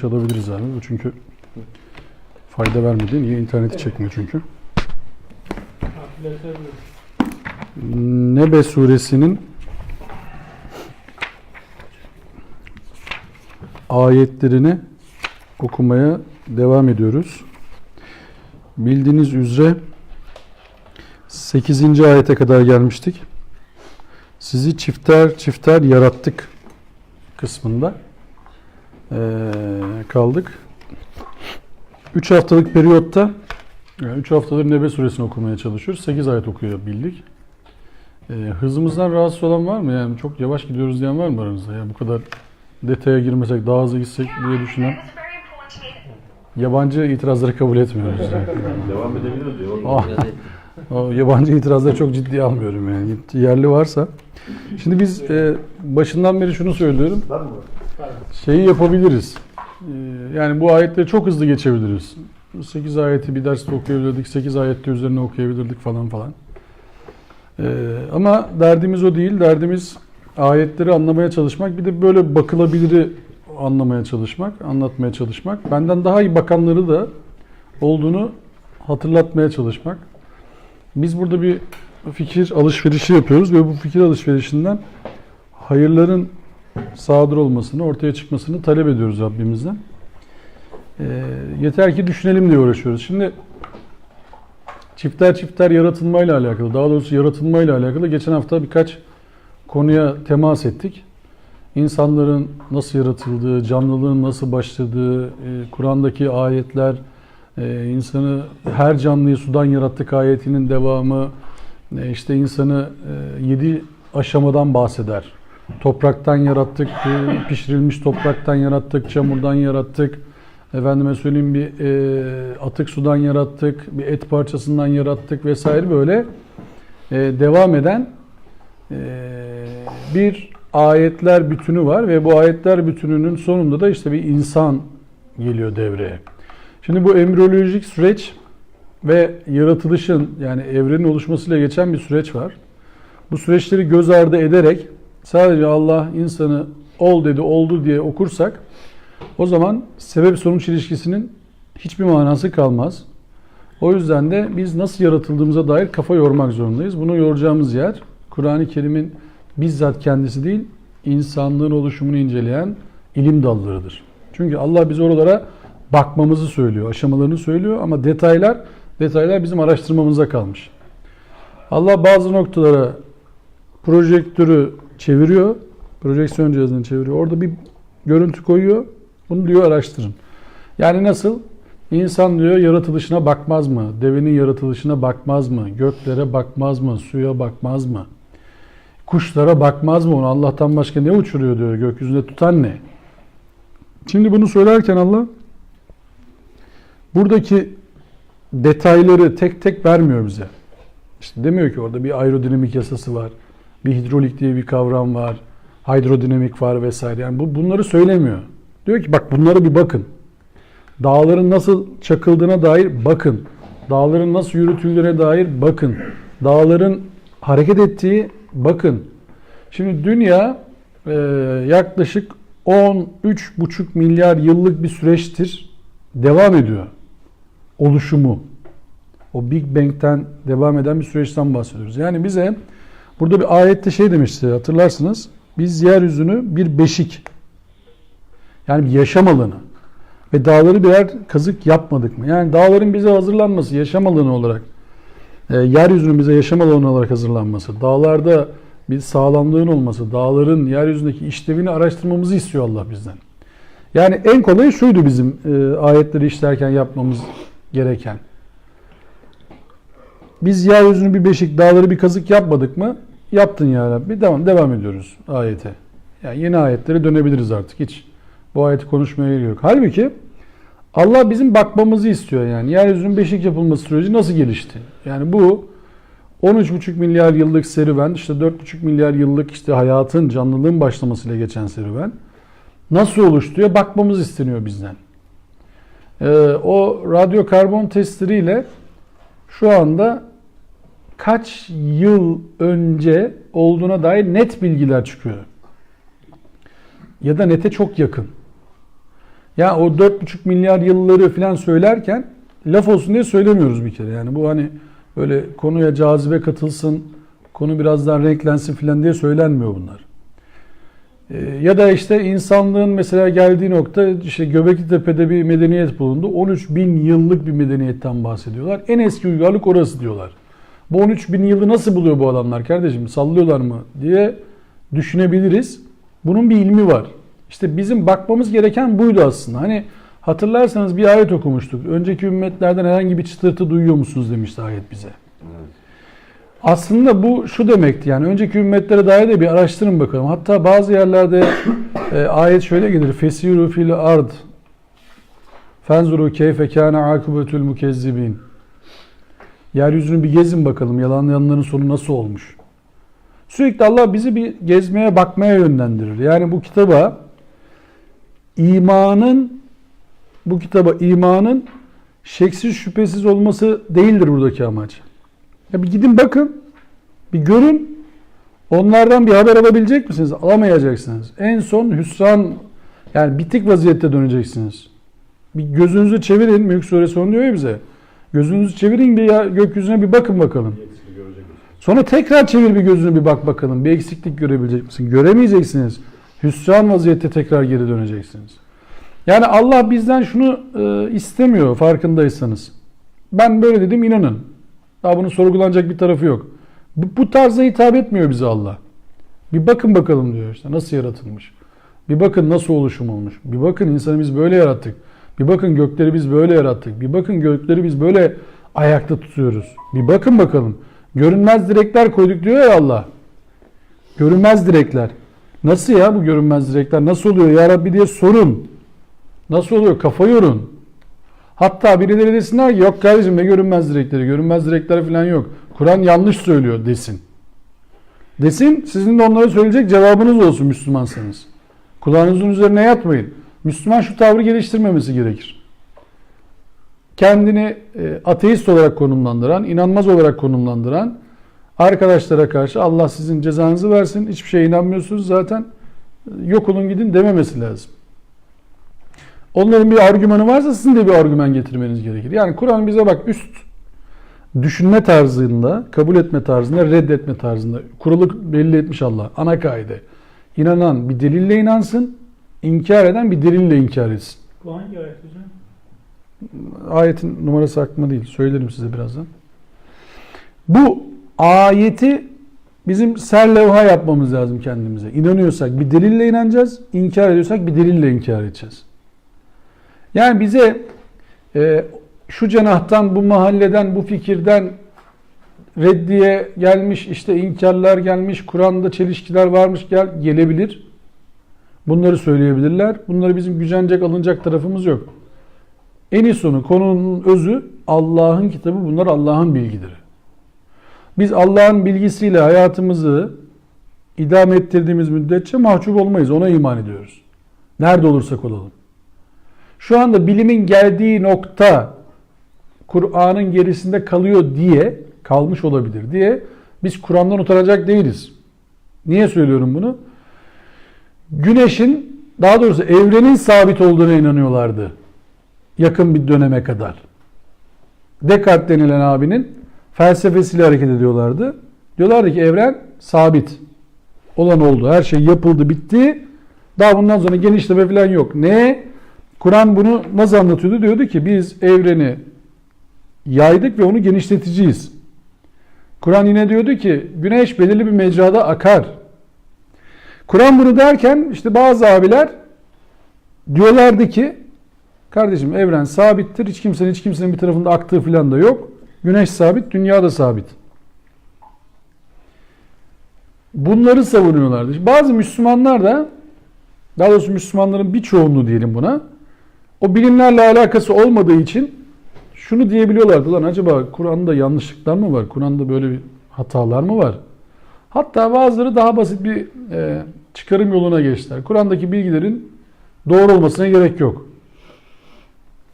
alabiliriz abi. Çünkü fayda vermedi. Niye? İnterneti çekmiyor çünkü. Nebe suresinin ayetlerini okumaya devam ediyoruz. Bildiğiniz üzere 8. ayete kadar gelmiştik. Sizi çifter çifter yarattık kısmında kaldık. 3 haftalık periyotta 3 haftadır Nebe suresini okumaya çalışıyoruz. 8 ayet okuyabildik. Hızımızdan rahatsız olan var mı? Yani çok yavaş gidiyoruz diyen var mı aranızda? Ya bu kadar detaya girmesek, daha hızlı gitsek diye düşünen. Yabancı itirazları kabul etmiyoruz. Devam edebiliriz diyor. O yabancı itirazları çok ciddiye almıyorum yani. Yerli varsa. Şimdi biz başından beri şunu söylüyorum. Var mı? Şeyi yapabiliriz. Yani bu ayetleri çok hızlı geçebiliriz. 8 ayeti bir derste okuyabilirdik, 8 ayette üzerine okuyabilirdik falan falan. Ama derdimiz o değil. Derdimiz ayetleri anlamaya çalışmak. Bir de böyle bakılabiliri anlamaya çalışmak, anlatmaya çalışmak. Benden daha iyi bakanları da olduğunu hatırlatmaya çalışmak. Biz burada bir fikir alışverişi yapıyoruz ve bu fikir alışverişinden hayırların sadır olmasını, ortaya çıkmasını talep ediyoruz Rabbimizden. Yeter ki düşünelim diye uğraşıyoruz. Şimdi çifter çifter yaratılmayla alakalı, daha doğrusu yaratılmayla alakalı geçen hafta birkaç konuya temas ettik. İnsanların nasıl yaratıldığı, canlılığın nasıl başladığı, Kur'an'daki ayetler, insanı her canlıyı sudan yarattık ayetinin devamı, işte insanı 7 aşamadan bahseder. Topraktan yarattık, pişirilmiş topraktan yarattık, çamurdan yarattık, efendime söyleyeyim bir atık sudan yarattık, bir et parçasından yarattık vesaire böyle devam eden bir ayetler bütünü var ve bu ayetler bütününün sonunda da işte bir insan geliyor devreye. Şimdi bu embriyolojik süreç ve yaratılışın yani evrenin oluşmasıyla geçen bir süreç var. Bu süreçleri göz ardı ederek sadece Allah insanı ol dedi, oldu diye okursak o zaman sebep sonuç ilişkisinin hiçbir manası kalmaz. O yüzden de biz nasıl yaratıldığımıza dair kafa yormak zorundayız. Bunu yoracağımız yer Kur'an-ı Kerim'in bizzat kendisi değil, insanlığın oluşumunu inceleyen ilim dallarıdır. Çünkü Allah bize oralara bakmamızı söylüyor, aşamalarını söylüyor ama detaylar bizim araştırmamıza kalmış. Allah bazı noktalara projektörü çeviriyor, projeksiyon cihazını çeviriyor. Orada bir görüntü koyuyor. Bunu diyor araştırın. Yani nasıl? İnsan diyor yaratılışına bakmaz mı? Devenin yaratılışına bakmaz mı? Göklere bakmaz mı? Suya bakmaz mı? Kuşlara bakmaz mı? Onu Allah'tan başka ne uçuruyor diyor. Gökyüzünde tutan ne? Şimdi bunu söylerken Allah buradaki detayları tek tek vermiyor bize. İşte demiyor ki orada bir aerodinamik yasası var. Bir hidrolik diye bir kavram var. Hidrodinamik var vesaire. Yani bunları söylemiyor. Diyor ki bak bunlara bir bakın. Dağların nasıl çakıldığına dair bakın. Dağların nasıl yürütüldüğüne dair bakın. Dağların hareket ettiği bakın. Şimdi dünya yaklaşık 13,5 milyar yıllık bir süreçtir. Devam ediyor. Oluşumu. O Big Bang'ten devam eden bir süreçten bahsediyoruz. Yani bize burada bir ayette şey demişti hatırlarsınız. Biz yeryüzünü bir beşik yani bir yaşam alanı ve dağları birer kazık yapmadık mı? Yani dağların bize hazırlanması yaşam alanı olarak yeryüzünün bize yaşam alanı olarak hazırlanması, dağlarda bir sağlamlığın olması, dağların yeryüzündeki işlevini araştırmamızı istiyor Allah bizden. Yani en kolayı şuydu bizim ayetleri işlerken yapmamız gereken. Biz yeryüzünü bir beşik, dağları bir kazık yapmadık mı? Yaptın ya Rabbi. Devam ediyoruz ayete. Yani yeni ayetlere dönebiliriz artık. Hiç bu ayeti konuşmaya gerek yok. Halbuki Allah bizim bakmamızı istiyor yani. Yeryüzünün beşik yapılması süreci nasıl gelişti? Yani bu 13,5 milyar yıllık serüven, işte 4,5 milyar yıllık işte hayatın, canlılığın başlamasıyla geçen serüven nasıl oluştuya bakmamız isteniyor bizden. O radyokarbon testleriyle şu anda kaç yıl önce olduğuna dair net bilgiler çıkıyor. Ya da nete çok yakın. Ya o 4,5 milyar yılları falan söylerken laf olsun diye söylemiyoruz bir kere. Yani bu hani böyle konuya cazibe katılsın, konu biraz daha renklensin falan diye söylenmiyor bunlar. Ya da işte insanlığın mesela geldiği nokta, işte Göbeklitepe'de bir medeniyet bulundu. 13 bin yıllık bir medeniyetten bahsediyorlar. En eski uygarlık orası diyorlar. Bu 13 bin yılı nasıl buluyor bu adamlar kardeşim? Sallıyorlar mı diye düşünebiliriz. Bunun bir ilmi var. İşte bizim bakmamız gereken buydu aslında. Hani hatırlarsanız bir ayet okumuştuk. Önceki ümmetlerden herhangi bir çıtırtı duyuyor musunuz demişti ayet bize. Evet. Aslında bu şu demekti, yani önceki ümmetlere dair de bir araştırın bakalım. Hatta bazı yerlerde ayet şöyle gelir. Fesiru fil ard fenzuru keyfe kâne akıbetül mukezzibin. Yeryüzünü bir gezin bakalım, yalanlayanların sonu nasıl olmuş. Sürekli Allah bizi bir gezmeye, bakmaya yönlendirir. Yani bu kitaba imanın şeksiz şüphesiz olması değildir buradaki amaç. Ya bir gidin bakın, bir görün. Onlardan bir haber alabilecek misiniz? Alamayacaksınız. En son hüsran, yani bitik vaziyette döneceksiniz. Bir gözünüzü çevirin. Mülk Suresi onu diyor ya bize. Gözünüzü çevirin, bir gökyüzüne bir bakın bakalım. Sonra tekrar çevir, bir gözünü bir bak bakalım. Bir eksiklik görebilecek misin? Göremeyeceksiniz. Hüsran vaziyette tekrar geri döneceksiniz. Yani Allah bizden şunu istemiyor, farkındaysanız. Ben böyle dedim, inanın. Daha bunun sorgulanacak bir tarafı yok. Bu tarza hitap etmiyor bize Allah. Bir bakın bakalım diyor işte, nasıl yaratılmış. Bir bakın nasıl oluşum olmuş. Bir bakın insanı biz böyle yarattık. Bir bakın gökleri biz böyle yarattık. Bir bakın gökleri biz böyle ayakta tutuyoruz. Bir bakın bakalım. Görünmez direkler koyduk diyor ya Allah. Görünmez direkler. Nasıl ya bu görünmez direkler? Nasıl oluyor ya Rabbi diye sorun. Nasıl oluyor? Kafa yorun. Hatta birileri desinler ki yok kardeşim ne görünmez direkleri. Görünmez direkler falan yok. Kur'an yanlış söylüyor desin. Desin, sizin de onlara söyleyecek cevabınız olsun Müslümansanız. Kulağınızın üzerine yatmayın. Müslüman şu tavrı geliştirmemesi gerekir. Kendini ateist olarak konumlandıran, inanmaz olarak konumlandıran arkadaşlara karşı Allah sizin cezanızı versin, hiçbir şeye inanmıyorsunuz zaten, yok olun gidin dememesi lazım. Onların bir argümanı varsa sizin de bir argüman getirmeniz gerekir. Yani Kur'an bize bak üst düşünme tarzında, kabul etme tarzında, reddetme tarzında kuralı belli etmiş Allah. Ana kaide. İnanan bir delille inansın, inkar eden bir delille inkar etsin. Bu hangi ayet hocam? Ayetin numarası aklıma değil. Söylerim size birazdan. Bu ayeti bizim serlevha yapmamız lazım kendimize. İnanıyorsak bir delille inanacağız, inkar ediyorsak bir delille inkar edeceğiz. Yani bize şu cenahtan, bu mahalleden, bu fikirden reddiye gelmiş, işte inkarlar gelmiş, Kur'an'da çelişkiler varmış gelebilir. Bunları söyleyebilirler. Bunları bizim gücenecek, alınacak tarafımız yok. En sonu konunun özü Allah'ın kitabı, bunlar Allah'ın bilgileri. Biz Allah'ın bilgisiyle hayatımızı idame ettirdiğimiz müddetçe mahcup olmayız. Ona iman ediyoruz. Nerede olursak olalım. Şu anda bilimin geldiği nokta Kur'an'ın gerisinde kalıyor diye, kalmış olabilir diye biz Kur'an'dan utanacak değiliz. Niye söylüyorum bunu? Güneşin, daha doğrusu evrenin sabit olduğuna inanıyorlardı yakın bir döneme kadar. Descartes denilen abinin felsefesiyle hareket ediyorlardı. Diyorlardı ki evren sabit. Olan oldu. Her şey yapıldı, bitti. Daha bundan sonra genişleme falan yok. Ne? Kur'an bunu nasıl anlatıyordu? Diyordu ki biz evreni yaydık ve onu genişleteceğiz. Kur'an yine diyordu ki güneş belirli bir mecrada akar. Kur'an bunu derken işte bazı abiler diyorlardı ki kardeşim evren sabittir. Hiç kimsenin bir tarafında aktığı falan da yok. Güneş sabit, dünya da sabit. Bunları savunuyorlardı. Bazı Müslümanlar da, daha doğrusu Müslümanların bir çoğunluğu diyelim buna, o bilimlerle alakası olmadığı için şunu diyebiliyorlardı. Lan acaba Kur'an'da yanlışlıklar mı var? Kur'an'da böyle bir hatalar mı var? Hatta bazıları daha basit bir çıkarım yoluna geçtiler. Kur'an'daki bilgilerin doğru olmasına gerek yok.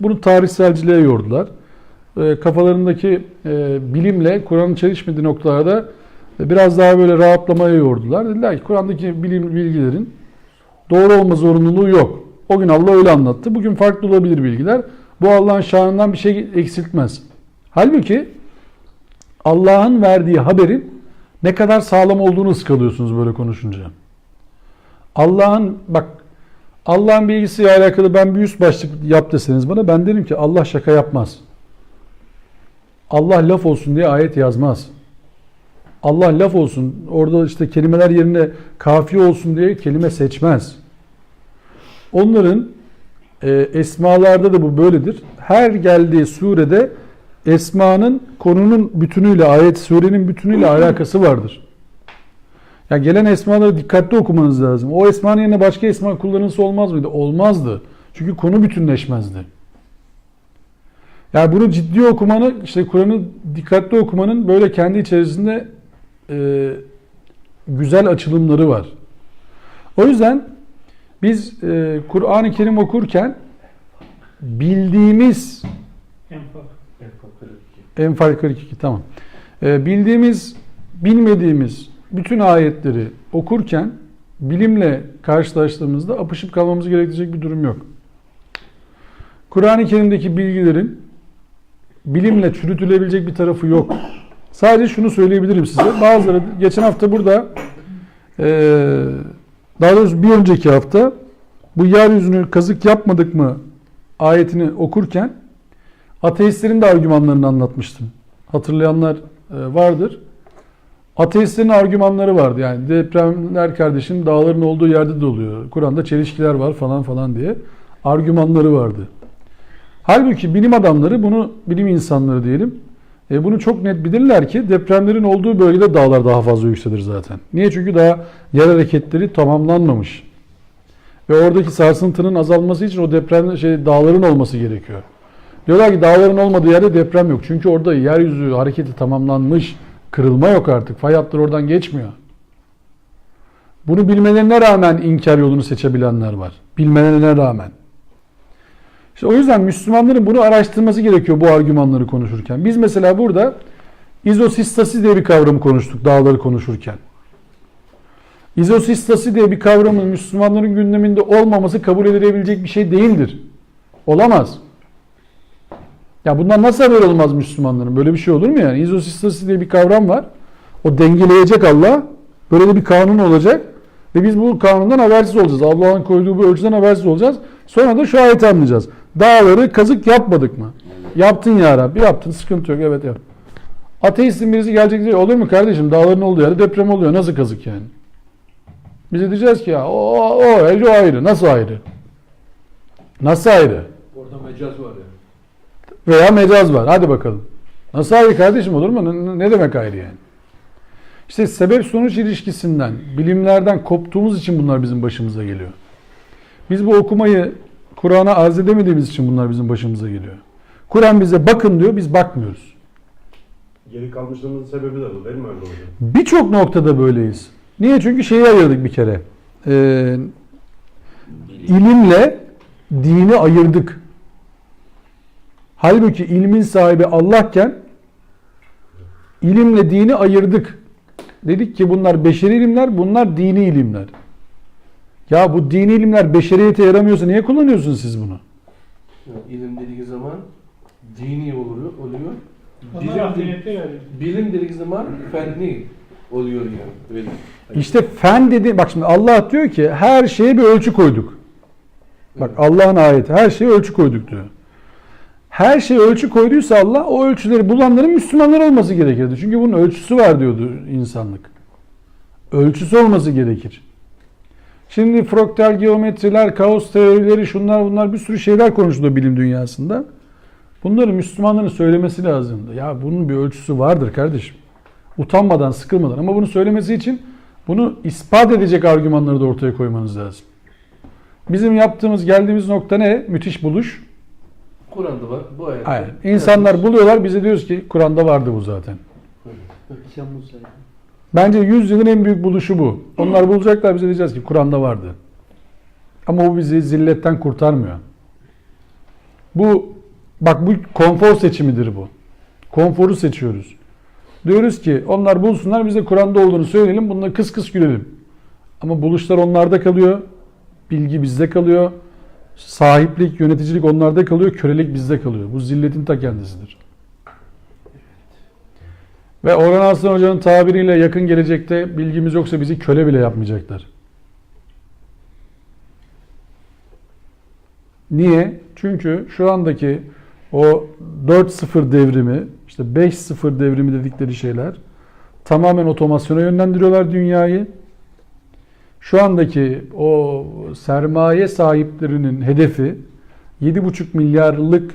Bunu tarihselciliğe yordular. Kafalarındaki bilimle Kur'an'ın çelişmediği noktalarda biraz daha böyle rahatlamaya yordular. Dediler ki Kur'an'daki bilim bilgilerin doğru olma zorunluluğu yok. O gün Allah öyle anlattı. Bugün farklı olabilir bilgiler. Bu Allah'ın şanından bir şey eksiltmez. Halbuki Allah'ın verdiği haberin ne kadar sağlam olduğunu ıskalıyorsunuz böyle konuşunca. Allah'ın bilgisiyle alakalı ben bir üst başlık yap deseniz bana, ben derim ki Allah şaka yapmaz. Allah laf olsun diye ayet yazmaz. Allah laf olsun, orada işte kelimeler yerine kafiye olsun diye kelime seçmez. Onların esmalarda da bu böyledir. Her geldiği surede esmanın konunun bütünüyle, ayet surenin bütünüyle alakası vardır. Yani gelen esmaları dikkatli okumanız lazım. O esmanın yerine başka esma kullanılsa olmaz mıydı? Olmazdı. Çünkü konu bütünleşmezdi. Yani bunu ciddi okumanı, işte Kur'an'ı dikkatli okumanın böyle kendi içerisinde güzel açılımları var. O yüzden biz Kur'an-ı Kerim okurken bildiğimiz Enfal 42 tamam. Bildiğimiz, bilmediğimiz bütün ayetleri okurken bilimle karşılaştığımızda apışıp kalmamız gerekecek bir durum yok. Kur'an-ı Kerim'deki bilgilerin bilimle çürütülebilecek bir tarafı yok. Sadece şunu söyleyebilirim size. Bazıları geçen hafta burada, daha doğrusu bir önceki hafta bu yeryüzünü kazık yapmadık mı ayetini okurken ateistlerin de argümanlarını anlatmıştım. Hatırlayanlar vardır. Ateistlerin argümanları vardı. Yani depremler kardeşim dağların olduğu yerde de oluyor. Kur'an'da çelişkiler var falan falan diye argümanları vardı. Halbuki bilim adamları bunu, bilim insanları diyelim, bunu çok net bilirler ki depremlerin olduğu bölgede dağlar daha fazla yükselir zaten. Niye? Çünkü daha yer hareketleri tamamlanmamış. Ve oradaki sarsıntının azalması için o dağların olması gerekiyor. Diyorlar ki dağların olmadığı yerde deprem yok. Çünkü orada yeryüzü hareketi tamamlanmış. Kırılma yok artık. Fay hatları oradan geçmiyor. Bunu bilmelerine rağmen inkar yolunu seçebilenler var. Bilmelerine rağmen. İşte o yüzden Müslümanların bunu araştırması gerekiyor bu argümanları konuşurken. Biz mesela burada izosistasi diye bir kavramı konuştuk dağları konuşurken. İzosistasi diye bir kavramın Müslümanların gündeminde olmaması kabul edilebilecek bir şey değildir. Olamaz. Ya bundan nasıl haber olmaz Müslümanların? Böyle bir şey olur mu yani? İzosistasi diye bir kavram var. O dengeleyecek Allah. Böyle de bir kanun olacak. Ve biz bu kanundan habersiz olacağız. Allah'ın koyduğu bu ölçüden habersiz olacağız. Sonra da şu ayeti anlayacağız. Dağları kazık yapmadık mı? Yaptın ya Rabbi. Yaptın. Sıkıntı yok. Evet yap. Ateistin birisi gelecek diye olur mu kardeşim? Dağların olduğu yerde deprem oluyor. Nasıl kazık yani? Biz de diyeceğiz ki ya o ayrı. Nasıl ayrı? Nasıl ayrı? Orada mecaz var yani. Veya mecaz var. Hadi bakalım. Nasıl ayrı kardeşim, olur mu? Ne demek ayrı yani? İşte sebep sonuç ilişkisinden, bilimlerden koptuğumuz için bunlar bizim başımıza geliyor. Biz bu okumayı Kur'an'a arz edemediğimiz için bunlar bizim başımıza geliyor. Kur'an bize bakın diyor, biz bakmıyoruz. Geri kalmışlığımızın sebebi de bu değil mi öyle hocam? Birçok noktada böyleyiz. Niye? Çünkü şeyi ayırdık bir kere. İlimle dini ayırdık. Halbuki ilmin sahibi Allah'ken ilimle dini ayırdık. Dedik ki bunlar beşeri ilimler, bunlar dini ilimler. Ya bu dini ilimler beşeriyete yaramıyorsa niye kullanıyorsunuz siz bunu? İlim dediği zaman dini oluyor. Yani. Bilim dediği zaman fenli oluyor yani. Öyle. İşte fen dedi. Bak şimdi Allah diyor ki her şeye bir ölçü koyduk. Bak Allah'ın ayeti, her şeye ölçü koyduk diyor. Her şeye ölçü koyduysa Allah, o ölçüleri bulanların Müslümanlar olması gerekirdi. Çünkü bunun ölçüsü var diyordu insanlık. Ölçüsü olması gerekir. Şimdi fraktal geometriler, kaos teorileri, şunlar bunlar bir sürü şeyler konuşuluyor bilim dünyasında. Bunları Müslümanların söylemesi lazımdı. Ya bunun bir ölçüsü vardır kardeşim. Utanmadan, sıkılmadan, ama bunu söylemesi için bunu ispat edecek argümanları da ortaya koymanız lazım. Bizim yaptığımız, geldiğimiz nokta ne? Müthiş buluş. Kur'an'da var. Bu ayette. Aynen. İnsanlar buluyorlar, bize diyoruz ki Kur'an'da vardı bu zaten. Bence 100 yılın en büyük buluşu bu. Onlar bulacaklar, bize diyeceğiz ki Kur'an'da vardı. Ama o bizi zilletten kurtarmıyor. Bu konfor seçimidir bu. Konforu seçiyoruz. Diyoruz ki onlar bulsunlar, biz de Kur'an'da olduğunu söyleyelim, bununla kıs kıs gülelim. Ama buluşlar onlarda kalıyor. Bilgi bizde kalıyor. Sahiplik, yöneticilik onlarda kalıyor, kölelik bizde kalıyor. Bu zilletin ta kendisidir. Ve Orhan Aslan Hoca'nın tabiriyle yakın gelecekte bilgimiz yoksa bizi köle bile yapmayacaklar. Niye? Çünkü şu andaki o 4.0 devrimi, işte 5.0 devrimi dedikleri şeyler tamamen otomasyona yönlendiriyorlar dünyayı. Şu andaki o sermaye sahiplerinin hedefi 7,5 milyarlık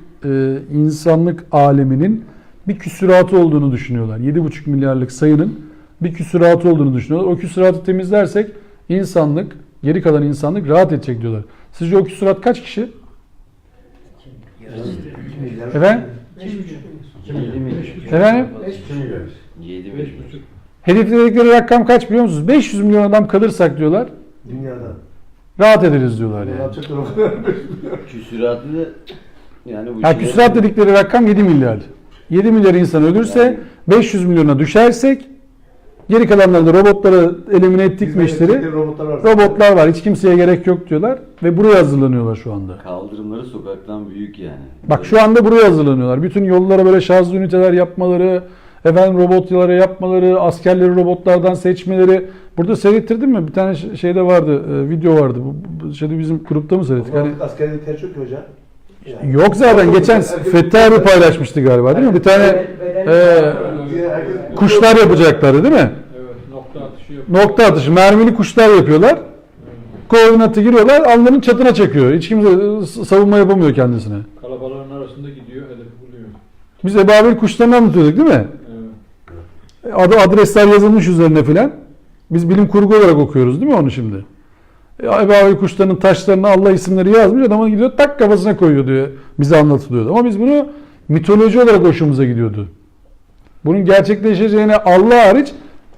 insanlık aleminin bir küsuratı olduğunu düşünüyorlar. 7,5 milyarlık sayının bir küsuratı olduğunu düşünüyorlar. O küsuratı temizlersek insanlık, geri kalan insanlık rahat edecek diyorlar. Sizce o küsurat kaç kişi? Efendim? 7 Efendim? 7,5. Hedefledikleri rakam kaç biliyor musunuz? 500 milyon adam kalırsak diyorlar, Dünyada. rahat ederiz diyorlar Ne yani. yapacaklar o kadar? Küsuratlı da yani bu Ya küsurat dedikleri rakam 7 milyar. 7 milyar insan ölürse 500 milyona düşersek geri kalanları da robotlara elimine ettik mi işleri? Robotlar var. Robotlar var. Hiç kimseye gerek yok diyorlar ve buraya hazırlanıyorlar şu anda. kaldırımları sokaktan büyük yani. Bak şu anda buraya hazırlanıyorlar. Bütün yollara böyle şarjlı üniteler yapmaları, efendim robotlara yapmaları, askerleri robotlardan seçmeleri. Burada seyrettirdin mi? Bir tane şeyde vardı, video vardı. Bu şeyde bizim grupta mı seyrettik? Hani Askerlik ter çok ki hoca. Yani. yok zaten geçen Fethi abi paylaşmıştı galiba değil mi? Bir tane kuşlar yapacaklardı değil mi? Evet, nokta atışı yok. Nokta atışı, mermili kuşlar yapıyorlar. Koordinatı giriyorlar, alnının çatına çekiyor. Hiç kimse savunma yapamıyor kendisine. Kalabalığın arasında gidiyor, hedefi buluyor. Biz ebabil kuşlarını anlatıyorduk değil mi? Evet. Adresler yazılmış üzerine filan. Biz bilim kurgu olarak okuyoruz değil mi onu şimdi? Ebabil kuşlarının taşlarına Allah isimleri yazmış, adama gidiyor tak kafasına koyuyor diyor. Bize anlatılıyordu. Ama biz bunu mitoloji olarak hoşumuza gidiyordu. Bunun gerçekleşeceğine Allah hariç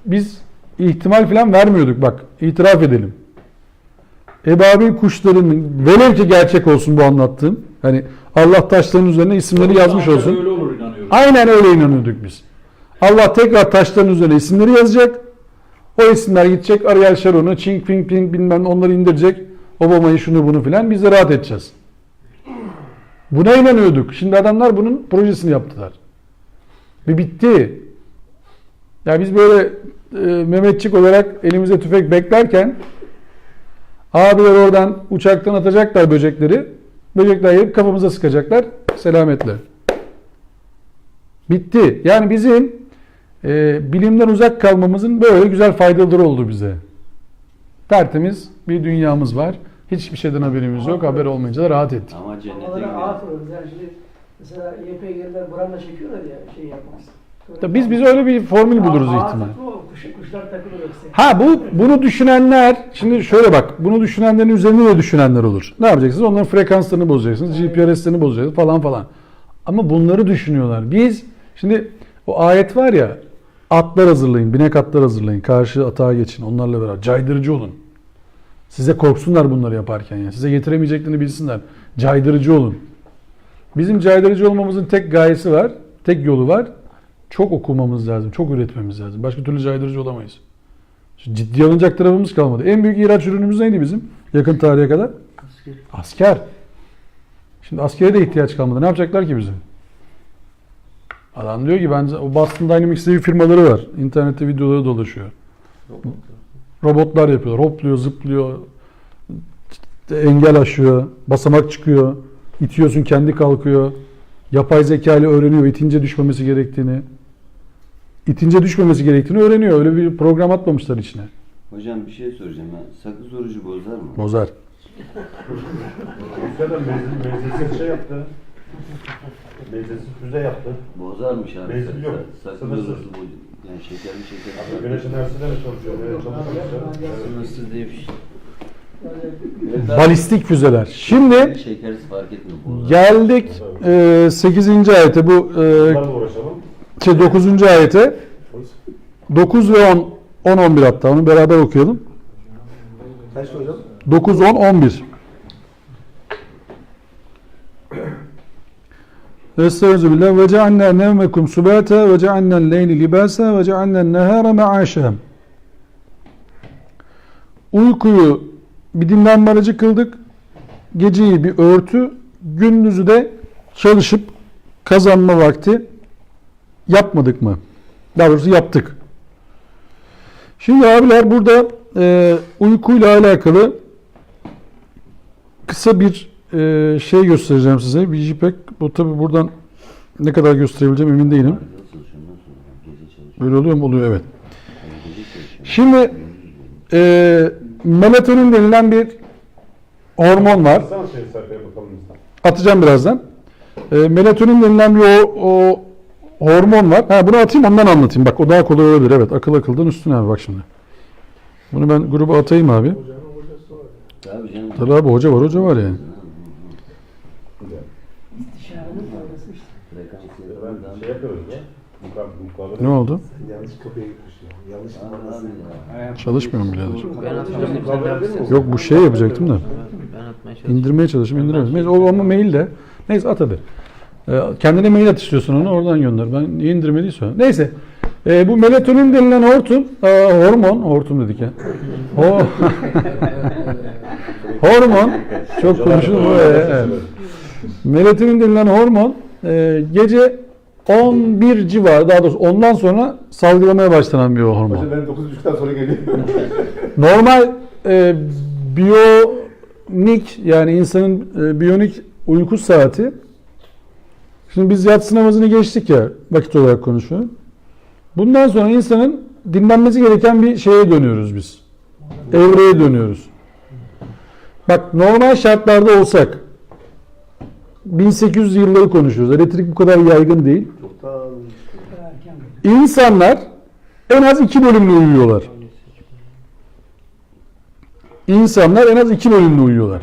biz ihtimal filan vermiyorduk, bak itiraf edelim. Ebabil kuşlarının velev ki gerçek olsun bu anlattığım. Hani Allah taşların üzerine isimleri yazmış Ancak olsun. öyle olur inanıyoruz. Aynen öyle inanıyorduk biz. Allah tekrar taşların üzerine isimleri yazacak. O isimler gidecek. Ariel Sharon'u, Ching Ping Ping bilmem onları indirecek. Obama'yı şunu bunu filan. Biz de rahat edeceğiz. Buna inanıyorduk. Şimdi adamlar bunun projesini yaptılar. Bir bitti. Ya biz böyle Mehmetçik olarak elimize tüfek beklerken abiler oradan uçaktan atacaklar böcekleri. Böcekler gelip kafamıza sıkacaklar. Selametle. Bitti. Yani bizim bilimden uzak kalmamızın böyle güzel faydaları oldu bize. Tertemiz bir dünyamız var. Hiçbir şeyden haberimiz yok. Haber olmayınca da rahat ettik. Ama cennete Onlara gidiyor. ağır soruyoruz. Yani şimdi mesela YPG'liler branda çekiyorlar ya şey yapmaz. Tabii biz öyle bir formül buluruz ihtimal. Kuşlar takılır yoksa. Ha bunu düşünenler, şimdi şöyle bak, bunu düşünenlerin üzerine de düşünenler olur. Ne yapacaksınız? Onların frekanslarını bozacaksınız, GPS'lerini bozacaksınız falan falan. Ama bunları düşünüyorlar. Biz şimdi o ayet var ya, atlar hazırlayın, binek atlar hazırlayın, karşı atağa geçin, onlarla beraber caydırıcı olun. Size korksunlar bunları yaparken yani. Size getiremeyeceklerini bilsinler. Caydırıcı olun. Bizim caydırıcı olmamızın tek gayesi var, tek yolu var. Çok okumamız lazım, çok üretmemiz lazım. Başka türlü caydırıcı olamayız. Şimdi ciddiye alınacak tarafımız kalmadı. En büyük ihraç ürünümüz neydi bizim yakın tarihe kadar? Asker. Şimdi askere de ihtiyaç kalmadı. Ne yapacaklar ki bize? Adam diyor ki ben o Boston Dynamics diye bir firmaları var. İnternette videoları dolaşıyor. Robotlar yapıyorlar. Hopluyor, zıplıyor. Engel aşıyor. Basamak çıkıyor. İtiyorsun kendi kalkıyor. Yapay zeka ile öğreniyor itince düşmemesi gerektiğini. İtince düşmemesi gerektiğini öğreniyor. Öyle bir program atmamışlar içine. Hocam bir şey soracağım ben. Sakız orucu bozar mı? Bozar. Rusya'da mezesiz şey yaptı. Mezesiz füze yaptı. Bozarmış abi. Mezun yok. Sakız Sınırsız. orucu bu. Yani şekerli Abi Güneş enerjisiyle mi çalışıyor? Evet, çalışıyor. Sınırsız değilmiş. Balistik füzeler. Şimdi Şekersiz fark etmiyor. Bozar. geldik 8. ayete. Bu Bunlarla uğraşalım. 9. ayete. 9 ve 10, 11 hatta. Onu beraber okuyalım. Kaç hocam? 9, 10, 11. Estağfirullah. Ve cealna nevmekum subata ve cealna'l leyli libasa ve cealna'l nehara ma'aşa. Uykuyu bir dinlenme aracı kıldık. geceyi bir örtü, gündüzü de çalışıp kazanma vakti yapmadık mı? Daha doğrusu yaptık. Şimdi abiler burada uykuyla alakalı kısa bir şey göstereceğim size. Bir JPEG. Bu tabi buradan ne kadar gösterebileceğim emin değilim. Böyle oluyor mu? Oluyor, evet. Şimdi melatonin denilen bir hormon var. Baksana şey sayfaya bakalım insan. Atacağım birazdan. Melatonin denilen bir o hormon var. Ha, bunu atayım, ondan anlatayım. Bak, o daha kolay olabilir. Evet, akıl akıldan üstüne abi, bak şimdi. Bunu ben gruba atayım abi. Tabii canım. Tabii abi, hoca var yani. İstişarenin faydası işte. Ben şey yapıyoruz ya. Mukavele. Ne oldu? Yanlış kapıya gitmiş ya. Yanlış kumandasını. Çalışmıyor mu birader? Ben atmıştım. Sen ne yapıyorsun? Yok, bu şey yapacaktım da. Ben atmaya çalıştım. İndirmeye çalıştım, indiremedim. Neyse, o ama mail de. Neyse, at hadi. Kendine mail at istiyorsun, onu oradan gönder. Ben niye indirmediyse. Neyse. Bu melatonin denilen hormon dedik ya. Hormon, çok konuşulur. Evet. Melatonin denilen hormon gece 11 civarı, daha doğrusu ondan sonra salgılamaya başlanan bir hormon. Hocam benim 9.30'dan sonra geliyor. Normal biyonik, yani insanın biyonik uyku saati. Şimdi biz yatsı namazını geçtik ya, vakit olarak konuşuyorum. Bundan sonra insanın dinlenmesi gereken bir şeye dönüyoruz biz. Evreye dönüyoruz. Bak, normal şartlarda olsak 1800 yılları konuşuyoruz. Elektrik bu kadar yaygın değil. Çoktan İnsanlar en az 2 bölümlü uyuyorlar. İnsanlar en az 2 bölümlü uyuyorlar.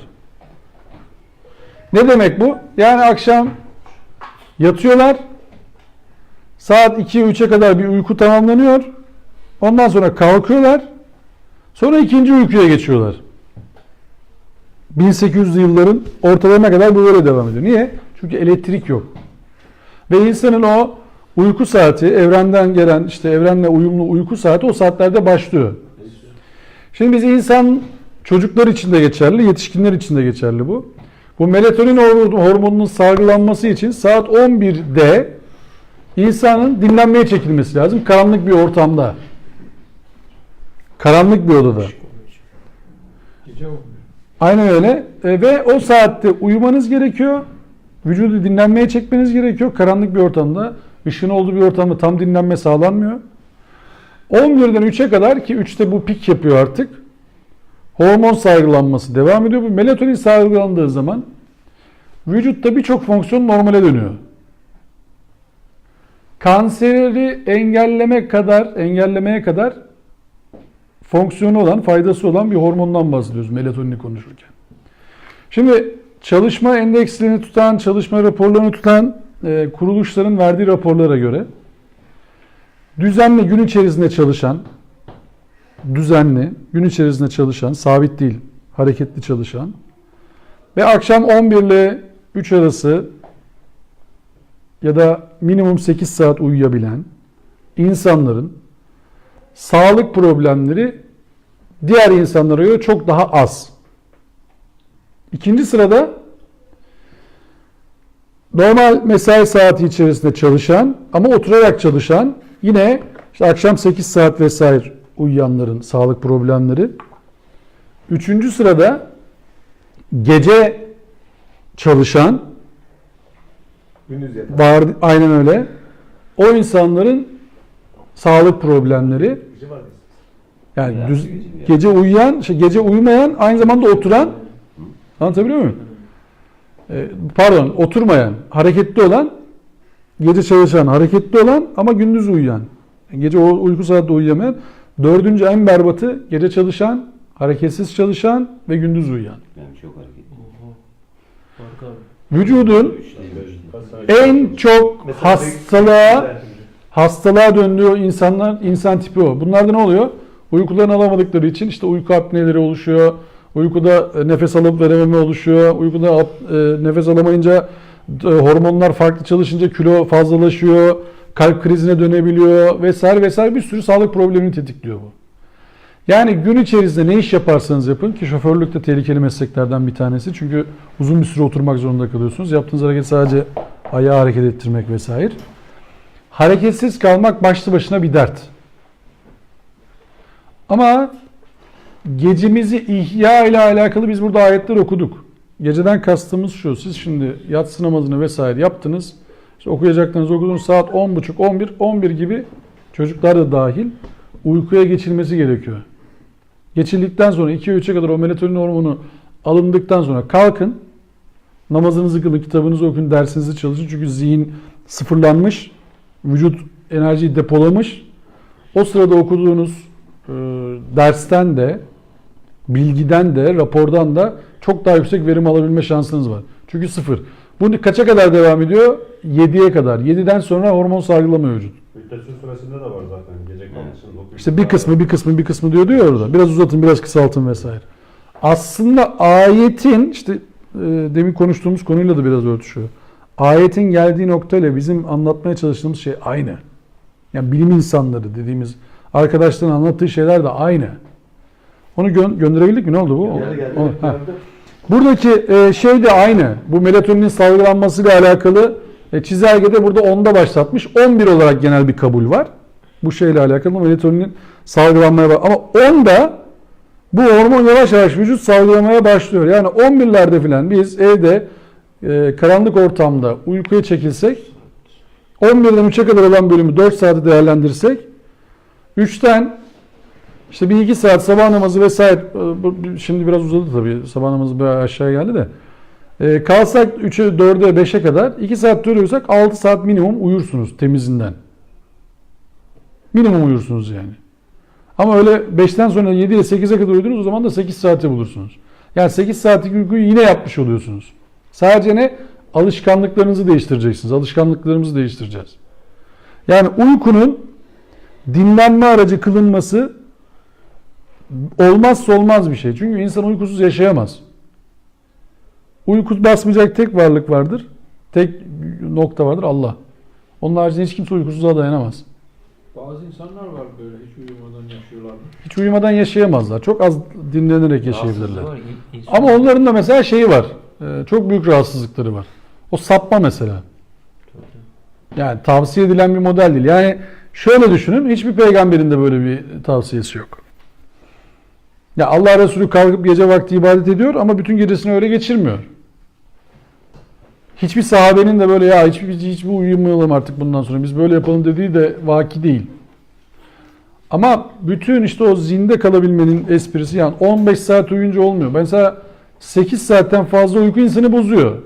Ne demek bu? Yani akşam yatıyorlar. Saat 2-3'e kadar bir uyku tamamlanıyor. Ondan sonra kalkıyorlar. Sonra ikinci uykuya geçiyorlar. 1800'lü yılların ortalarına kadar bu böyle devam ediyor. Niye? Çünkü elektrik yok. Ve insanın o uyku saati, evrenden gelen, işte evrenle uyumlu uyku saati o saatlerde başlıyor. Şimdi biz çocuklar için de geçerli, yetişkinler için de geçerli bu. Bu melatonin hormonunun salgılanması için saat 11'de insanın dinlenmeye çekilmesi lazım. Karanlık bir ortamda. Karanlık bir odada. Gece olmuyor. Aynen öyle. Ve o saatte uyumanız gerekiyor. Vücudu dinlenmeye çekmeniz gerekiyor. Karanlık bir ortamda. Işığın olduğu bir ortamda tam dinlenme sağlanmıyor. 11'den 3'e kadar, ki 3'te bu pik yapıyor artık. Hormon salgılanması devam ediyor. Bu melatonin salgılandığı zaman vücutta birçok fonksiyon normale dönüyor. Kanseri engellemeye kadar fonksiyonu olan, faydası olan bir hormondan bahsediyoruz melatonini konuşurken. Şimdi çalışma endekslerini tutan, çalışma raporlarını tutan kuruluşların verdiği raporlara göre düzenli gün içerisinde çalışan, sabit değil, hareketli çalışan ve akşam 11 ile 3 arası ya da minimum 8 saat uyuyabilen insanların sağlık problemleri diğer insanlara göre çok daha az. İkinci sırada normal mesai saati içerisinde çalışan ama oturarak çalışan, yine işte akşam 8 saat vesaire uyuyanların sağlık problemleri. Üçüncü sırada gece çalışan, gündüz yatar. var, aynen öyle. O insanların sağlık problemleri. Gece var mı? Yani gece uyuyan, gece uyumayan, aynı zamanda oturan, anlatabiliyor muyum? Oturmayan, hareketli olan, gece çalışan, hareketli olan ama gündüz uyuyan. Gece o uyku saatte uyuyamayan. Dördüncü en berbatı gece çalışan, hareketsiz çalışan ve gündüz uyuyan. Ben çok hareketli. Vücudun en çok hastalığa döndüğü insan tipi o. Bunlarda ne oluyor? Uykularını alamadıkları için işte uyku apneleri oluşuyor. Uykuda nefes alıp verememe oluşuyor. Uykuda nefes alamayınca hormonlar farklı çalışınca kilo fazlalaşıyor. Kalp krizine dönebiliyor vesaire vesaire, bir sürü sağlık problemini tetikliyor bu. Yani gün içerisinde ne iş yaparsanız yapın ki şoförlük de tehlikeli mesleklerden bir tanesi. Çünkü uzun bir süre oturmak zorunda kalıyorsunuz. Yaptığınız hareket sadece ayağı hareket ettirmek vesaire. Hareketsiz kalmak başlı başına bir dert. Ama gecemizi ihya ile alakalı biz burada ayetler okuduk. Geceden kastımız şu. Siz şimdi yatsı namazını vesaire yaptınız. İşte okuyacaklarınızı okudunuz. Saat 10.30, 11 gibi çocuklar da dahil uykuya geçilmesi gerekiyor. Geçildikten sonra 2-3'e kadar o melatonin hormonu alındıktan sonra kalkın. Namazınızı kılın, kitabınızı okuyun, dersinizi çalışın. Çünkü zihin sıfırlanmış. Vücut enerjiyi depolamış. O sırada okuduğunuz dersten de, bilgiden de, rapordan da çok daha yüksek verim alabilme şansınız var. Çünkü sıfır. Bu kaça kadar devam ediyor? 7'ye kadar. 7'den sonra hormon salgılamıyor vücut. Müddetsin suresinde de var zaten. Gece kalmışsın. İşte bir kısmı diyor ya orada. Biraz uzatın, biraz kısaltın vesaire. Aslında ayetin işte demin konuştuğumuz konuyla da biraz örtüşüyor. Ayetin geldiği noktayla bizim anlatmaya çalıştığımız şey aynı. Yani bilim insanları dediğimiz arkadaşların anlattığı şeyler de aynı. Onu gönderebildik mi? Ne oldu bu? Geldi. Buradaki şey de aynı. Bu melatoninin salgılanmasıyla alakalı çizelgede burada 10'da başlatmış. 11 olarak genel bir kabul var. Bu şeyle alakalı melatoninin salgılanmaya var. Ama 10'da bu hormon yavaş yavaş vücut salgılamaya başlıyor. Yani 11'lerde filan biz evde karanlık ortamda uykuya çekilsek 11'den 3'e kadar olan bölümü 4 saati değerlendirsek 3'ten işte bir 2 saat sabah namazı vesaire, şimdi biraz uzadı tabii, sabah namazı biraz aşağı geldi de kalsak 3'e 4'e 5'e kadar 2 saat duruyorsak 6 saat minimum uyursunuz temizinden. Minimum uyursunuz yani. Ama öyle 5'ten sonra 7'ye 8'e kadar uyudunuz, o zaman da 8 saate bulursunuz. Yani 8 saatlik uykuyu yine yapmış oluyorsunuz. Sadece ne? Alışkanlıklarınızı değiştireceksiniz. Alışkanlıklarımızı değiştireceğiz. Yani uykunun dinlenme aracı kılınması olmazsa olmaz bir şey. Çünkü insan uykusuz yaşayamaz. Uyku basmayacak tek varlık vardır. Tek nokta vardır, Allah. Onun haricinde hiç kimse uykusuzluğa dayanamaz. Bazı insanlar var böyle hiç uyumadan yaşıyorlar. Hiç uyumadan yaşayamazlar. Çok az dinlenerek yaşayabilirler. Rahatsızlığı var, insan- Ama onların da mesela şeyi var. Çok büyük rahatsızlıkları var. O sapma mesela. Yani tavsiye edilen bir model değil. Yani şöyle düşünün. Hiçbir peygamberin de böyle bir tavsiyesi yok. Ya Allah Resulü kalkıp gece vakti ibadet ediyor ama bütün gecesini öyle geçirmiyor. Hiçbir sahabenin de böyle ya hiçbir uyumayalım artık bundan sonra biz böyle yapalım dediği de vaki değil. Ama bütün işte o zinde kalabilmenin esprisi, yani 15 saat uyuyunca olmuyor. Mesela 8 saatten fazla uyku insanı bozuyor.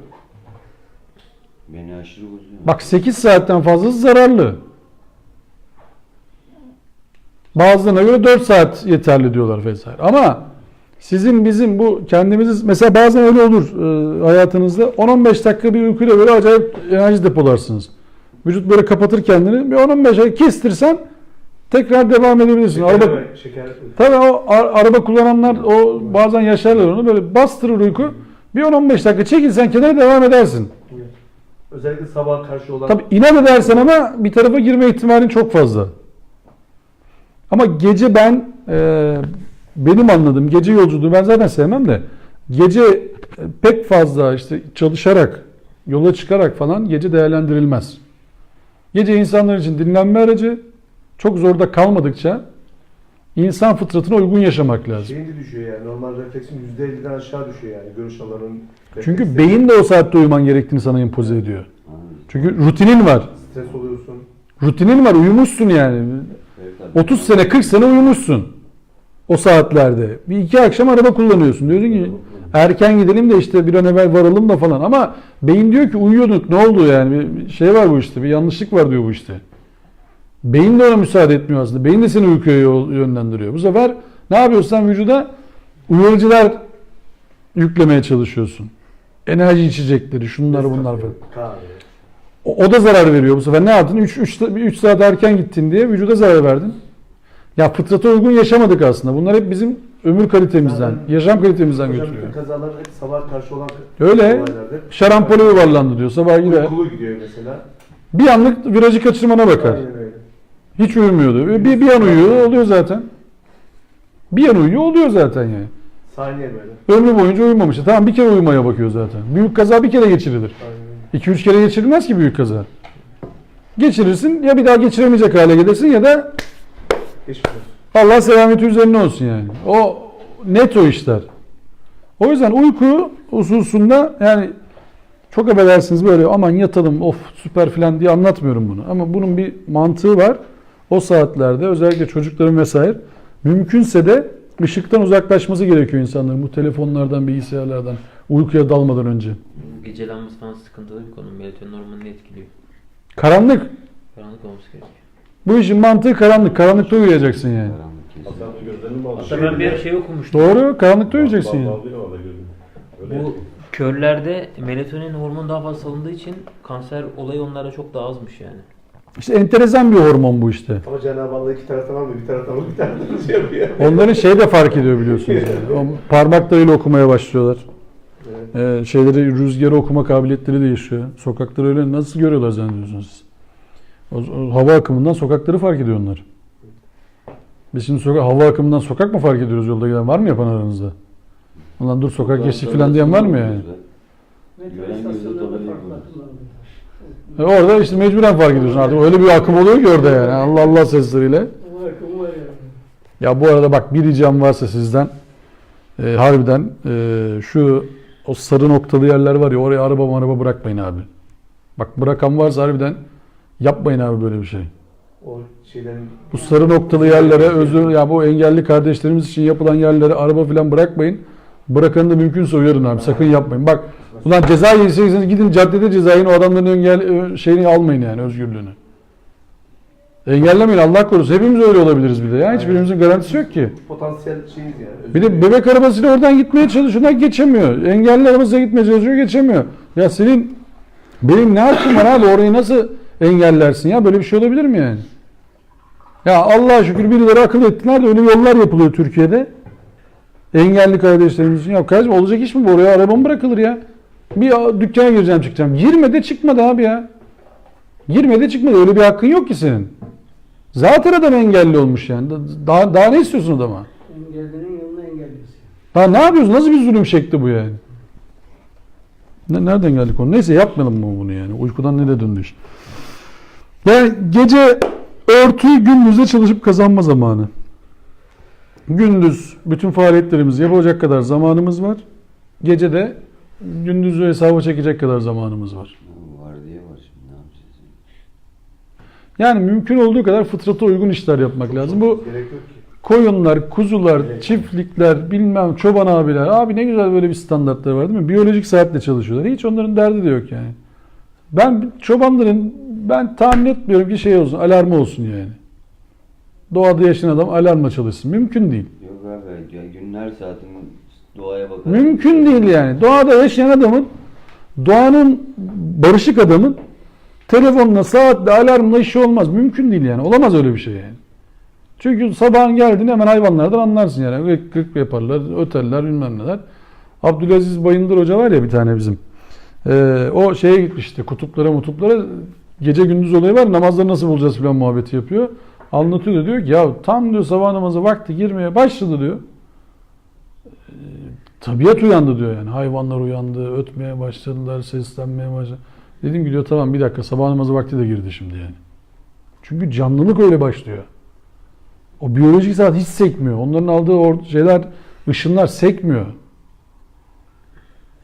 Beni aşırı bozuyor. Bak 8 saatten fazlası zararlı. Bazılarına göre 4 saat yeterli diyorlar vesaire. Ama sizin bizim bu kendimizi mesela bazen öyle olur hayatınızda 10-15 dakika bir uykuyla böyle acayip enerji depolarsınız. Vücut böyle kapatır kendini. Bir 10-15 dakika kestirsen tekrar devam edebilirsin. Tabii o araba kullananlar o bazen yaşarlar onu, böyle bastırır uyku. Bir 10-15 dakika çekilsen kenara devam edersin. Özellikle sabah karşı olan... Tabii inat edersen ama bir tarafa girme ihtimalin çok fazla. Ama gece benim anladığım gece yolculuğu ben zaten sevmem de gece pek fazla işte çalışarak, yola çıkarak falan gece değerlendirilmez. Gece insanlar için dinlenme aracı, çok zorda kalmadıkça insan fıtratına uygun yaşamak lazım. Şeyin de düşüyor yani, normal refleksin %50'den aşağı düşüyor yani görüş alanının. Çünkü beyin de o saatte uyuman gerektiğini sana empoze ediyor. Çünkü rutinin var. Stres oluyorsun. Rutinin var, uyumuşsun yani. 30 sene 40 sene uyumuşsun o saatlerde. Bir iki akşam araba kullanıyorsun. Diyorsun ki erken gidelim de işte bir an evvel varalım da falan. Ama beyin diyor ki uyuyorduk, ne oldu yani, bir şey var bu işte, bir yanlışlık var diyor bu işte. Beyin de ona müsaade etmiyor aslında. Beyin de seni uykuya yönlendiriyor. Bu sefer ne yapıyorsan vücuda uyarıcılar yüklemeye çalışıyorsun. Enerji içecekleri, şunlar bunlar falan. Kahve. O da zarar veriyor bu sefer. Ne yaptın? 3 saat erken gittin diye vücuda zarar verdin. Ya fıtrata uygun yaşamadık aslında. Bunlar hep bizim ömür kalitemizden, yaşam kalitemizden Hocam götürüyor. bütün kazalar hep sabah karşı olan Öyle. olaylarda. Şarampole yuvarlandı diyor. Sabah gider. Uykulu gidiyor mesela. Bir anlık virajı kaçırmana bakar. Aynen öyle. Hiç uyumuyordu. Bir an uyuyor oluyor zaten. Bir an uyuyor oluyor zaten yani. Saniye böyle. Ömrü boyunca uyumamış. Tamam bir kere uyumaya bakıyor zaten. Büyük kaza bir kere geçirilir. Aynen. 2-3 kere geçirilmez ki büyük kaza. Geçirirsin ya bir daha geçiremeyecek hale gelirsin ya da Geçmiş olsun. Allah selameti üzerine olsun yani. O net o işler. O yüzden uyku hususunda yani çok affedersiniz böyle aman yatalım of süper filan diye anlatmıyorum bunu. Ama bunun bir mantığı var. O saatlerde özellikle çocukların vesaire mümkünse de ışıktan uzaklaşması gerekiyor insanların. Bu telefonlardan, bilgisayarlardan uykuya dalmadan önce. Gece lambası falan sıkıntılı bir konu. Melatonin hormonunu etkiliyor. Karanlık. Karanlık olması gerekiyor. Bu işin mantığı karanlık. Karanlıkta uyuyacaksın yani. Hasan gözlerini bağlı. Hatta ben bir şey okumuştum. Doğru. Karanlıkta uyuyacaksın yani. Bu körlerde melatonin hormonu daha fazla salındığı için kanser olayı onlara çok daha azmış yani. İşte enteresan bir hormon bu işte. Ama Cenab-ı Allah iki taraftan almıyor. Bir taraftan alıyor, bir taraftan şey yapıyor. Onların şey de fark ediyor biliyorsunuz yani. O parmaklarıyla okumaya başlıyorlar. Şeyleri, rüzgarı okuma kabiliyetleri değişiyor. Sokakları öyle nasıl görüyorlar zannediyorsunuz siz? O hava akımından sokakları fark ediyor onlar. Biz şimdi hava akımından sokak mı fark ediyoruz yolda giden? Var mı yapan aranızda? Ulan dur sokak geçtik falan diyen var mı yani? Metro istasyonlarında farklı akımlar var. Orada işte mecburen fark ediyorsun artık. Öyle bir akım oluyor ki orada yani. Allah Allah sesleriyle. O akım var yani. Ya bu arada bak bir ricam varsa sizden harbiden o sarı noktalı yerler var ya oraya araba bırakmayın abi. Bak bırakan varsa harbiden yapmayın abi böyle bir şey. O şeyden Bu sarı noktalı yerlere ya bu engelli kardeşlerimiz için yapılan yerlere araba falan bırakmayın. Bırakanı da mümkünse uyarın abi. Sakın yapmayın. Bak ulan ceza yiyecekseniz gidin caddede cezayı o adamların şeyini almayın yani özgürlüğünü. Engellemeyin Allah korusun. Hepimiz öyle olabiliriz bir de ya. Hiçbirimizin garantisi yok ki. potansiyel şeyiz yani. Bir de bebek arabasıyla oradan gitmeye çalışıyorlar geçemiyor. Engelli arabasıyla gitmeye çalışıyor geçemiyor. Ya benim ne hakkım var abi orayı nasıl engellersin ya böyle bir şey olabilir mi yani? Ya Allah'a şükür birileri akıl ettiler de öyle yollar yapılıyor Türkiye'de. Engelli kardeşlerimiz için. Ya kardeşim olacak iş mi bu oraya araba mı bırakılır ya? Bir dükkana gireceğim çıkacağım. Girme de çıkmadı abi ya. Girme de çıkmadı öyle bir hakkın yok ki senin. Zaten adam engelli olmuş yani. Daha ne istiyorsun adama? Engellerin yolunu engelliyorsun. Daha ne yapıyorsun? Nasıl bir zulüm şekli bu yani? Nereden geldik onu? Neyse yapmayalım mı bunu yani? Uykudan nereye döndü iş? Yani gece örtü gündüzde çalışıp kazanma zamanı. Gündüz bütün faaliyetlerimizi yapacak kadar zamanımız var. Gece de gündüzü hesaba çekecek kadar zamanımız var. Var diye var şimdi ne yapacağız? Yani mümkün olduğu kadar fıtrata uygun işler yapmak lazım. Bu Gerek yok ki. koyunlar, kuzular, çiftlikler, bilmem çoban abiler. Abi ne güzel böyle bir standartları var değil mi? Biyolojik saatle çalışıyorlar. Hiç onların derdi de yok yani. Ben tahmin etmiyorum ki şey olsun, alarmı olsun yani. Doğada yaşayan adam alarmla çalışsın. Mümkün değil. Yok abi ya günler saatin doğaya bakarak. Mümkün değil yani. Doğada yaşayan adamın, doğanın barışık adamın telefonla, saatle, alarmla işi olmaz. Mümkün değil yani. Olamaz öyle bir şey yani. Çünkü sabahın geldiğini hemen hayvanlardan anlarsın yani. Gık gık yaparlar, öterler bilmem neler. Abdülaziz Bayındır Hoca var ya bir tane bizim. O şeye gitmişti. Kutuplara gece gündüz olayı var. Namazları nasıl bulacağız falan muhabbeti yapıyor. Anlatıyor diyor ki ya tam diyor sabah namazı vakti girmeye başladı diyor. Tabiat uyandı diyor yani. Hayvanlar uyandı, ötmeye başladılar, seslenmeye başladı. Dedim ki diyor tamam bir dakika sabah namazı vakti de girdi şimdi yani. Çünkü canlılık öyle başlıyor. O biyolojik saat hiç sekmiyor. Onların aldığı şeyler, ışınlar sekmiyor.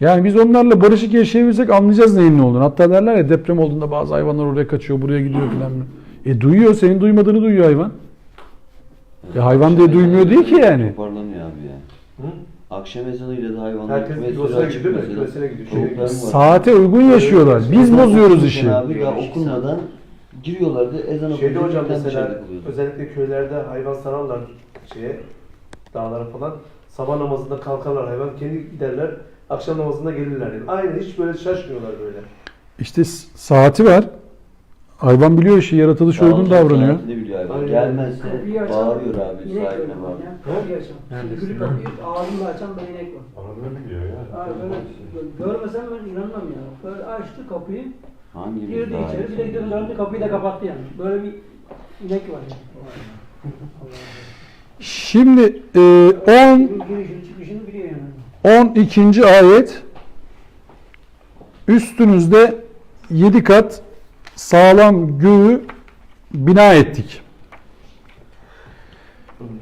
Yani biz onlarla barışık yaşayabilsek anlayacağız neyin ne olduğunu. Hatta derler ya deprem olduğunda bazı hayvanlar oraya kaçıyor, buraya gidiyor falan. Duyuyor, senin duymadığını duyuyor hayvan. Ya hayvan diye duymuyor değil ki yani. Toparlanıyor abi ya. Hı? Akşam ezanıyla da hayvanlar Herkes kümesleri yuvasına açık gidiyor değil mi? mesela. Kümesine gidiyor. Tavuklarım var. Saate uygun yaşıyorlar. Biz Ezan bozuyoruz okunurken işi. Abi daha okunmadan giriyorlardı ezan Şeyde okunurken hocam dışarı mesela kalıyordu. özellikle köylerde hayvan sararlar dağlara falan. Sabah namazında kalkarlar hayvan kendi giderler. Akşam namazında gelirler. Yani. Aynen hiç böyle şaşmıyorlar böyle. İşte saati var. Hayvan biliyor işi, yaratılış uygun davranıyor. Saatini biliyor hayvan. Aynen. Gelmezse Kapıyı açan bağırıyor abi inek sahibine var bağırıyor. ya. Kapıyı açan. Neredesin Gülü lan? kapıyı ağzını açan da inek var. Arada biliyor ya. Ha, böyle görmesem ben inanmam ya. Böyle açtı kapıyı, Hangimiz girdi daha içeri, bir de iyi? gidiyor döndü kapıyı da kapattı yani. Böyle bir inek var yani. Şimdi girişini çıkışını biliyor yani. 12. ayet, üstünüzde 7 kat sağlam göğü bina ettik.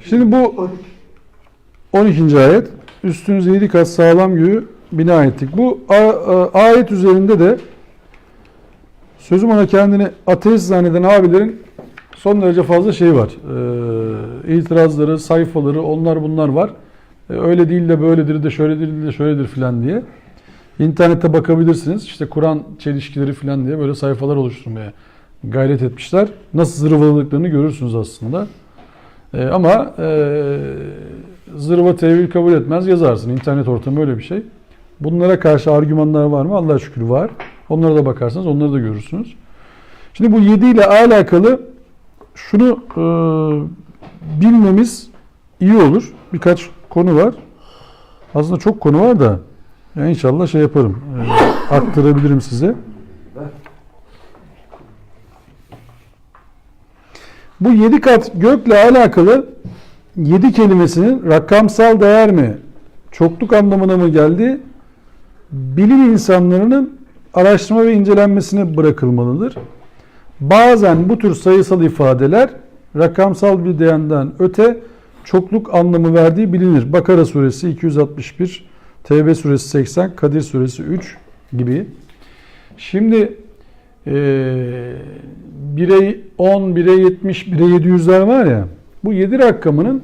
Şimdi bu 12. ayet, üstünüzde 7 kat sağlam göğü bina ettik. Bu ayet üzerinde de sözüm ona kendini ateist zanneden abilerin son derece fazla şey var. İtirazları, sayfaları, onlar bunlar var. Öyle değil de böyledir de şöyle değil de şöyledir filan diye. İnternette bakabilirsiniz. İşte Kur'an çelişkileri filan diye böyle sayfalar oluşturmaya gayret etmişler. Nasıl zırvaladıklarını görürsünüz aslında. Ama zırva tevil kabul etmez yazarsın. İnternet ortamı öyle bir şey. Bunlara karşı argümanlar var mı? Allah'a şükür var. Onlara da bakarsanız onları da görürsünüz. Şimdi bu 7 ile alakalı şunu bilmemiz iyi olur. Birkaç konu var. Aslında çok konu var da yani inşallah şey yaparım. Aktarabilirim size. Bu 7 kat gökle alakalı 7 kelimesinin rakamsal değer mi, çokluk anlamına mı geldi? Bilim insanlarının araştırma ve incelenmesine bırakılmalıdır. Bazen bu tür sayısal ifadeler rakamsal bir değerden öte çokluk anlamı verdiği bilinir. Bakara suresi 261, Tevbe suresi 80, Kadir suresi 3 gibi. Şimdi 1'e 10, 1'e 70, 1'e 700'ler var ya, bu 7 rakamının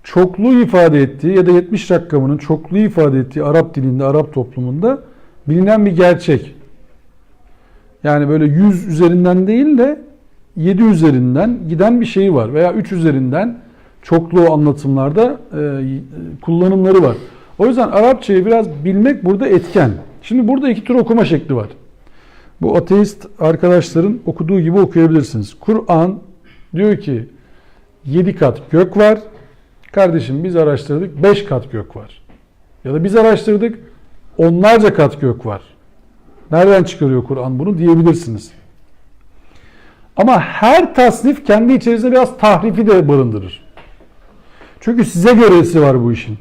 çokluğu ifade ettiği ya da 70 rakamının çokluğu ifade ettiği Arap dilinde, Arap toplumunda bilinen bir gerçek. Yani böyle 100 üzerinden değil de 7 üzerinden giden bir şey var veya 3 üzerinden çokluğu anlatımlarda kullanımları var. O yüzden Arapçayı biraz bilmek burada etken. Şimdi burada 2 tür okuma şekli var. Bu ateist arkadaşların okuduğu gibi okuyabilirsiniz. Kur'an diyor ki 7 kat gök var. Kardeşim biz araştırdık 5 kat gök var. Ya da biz araştırdık onlarca kat gök var. Nereden çıkarıyor Kur'an bunu diyebilirsiniz. Ama her tasnif kendi içerisinde biraz tahrifi de barındırır. Çünkü size göresi var bu işin.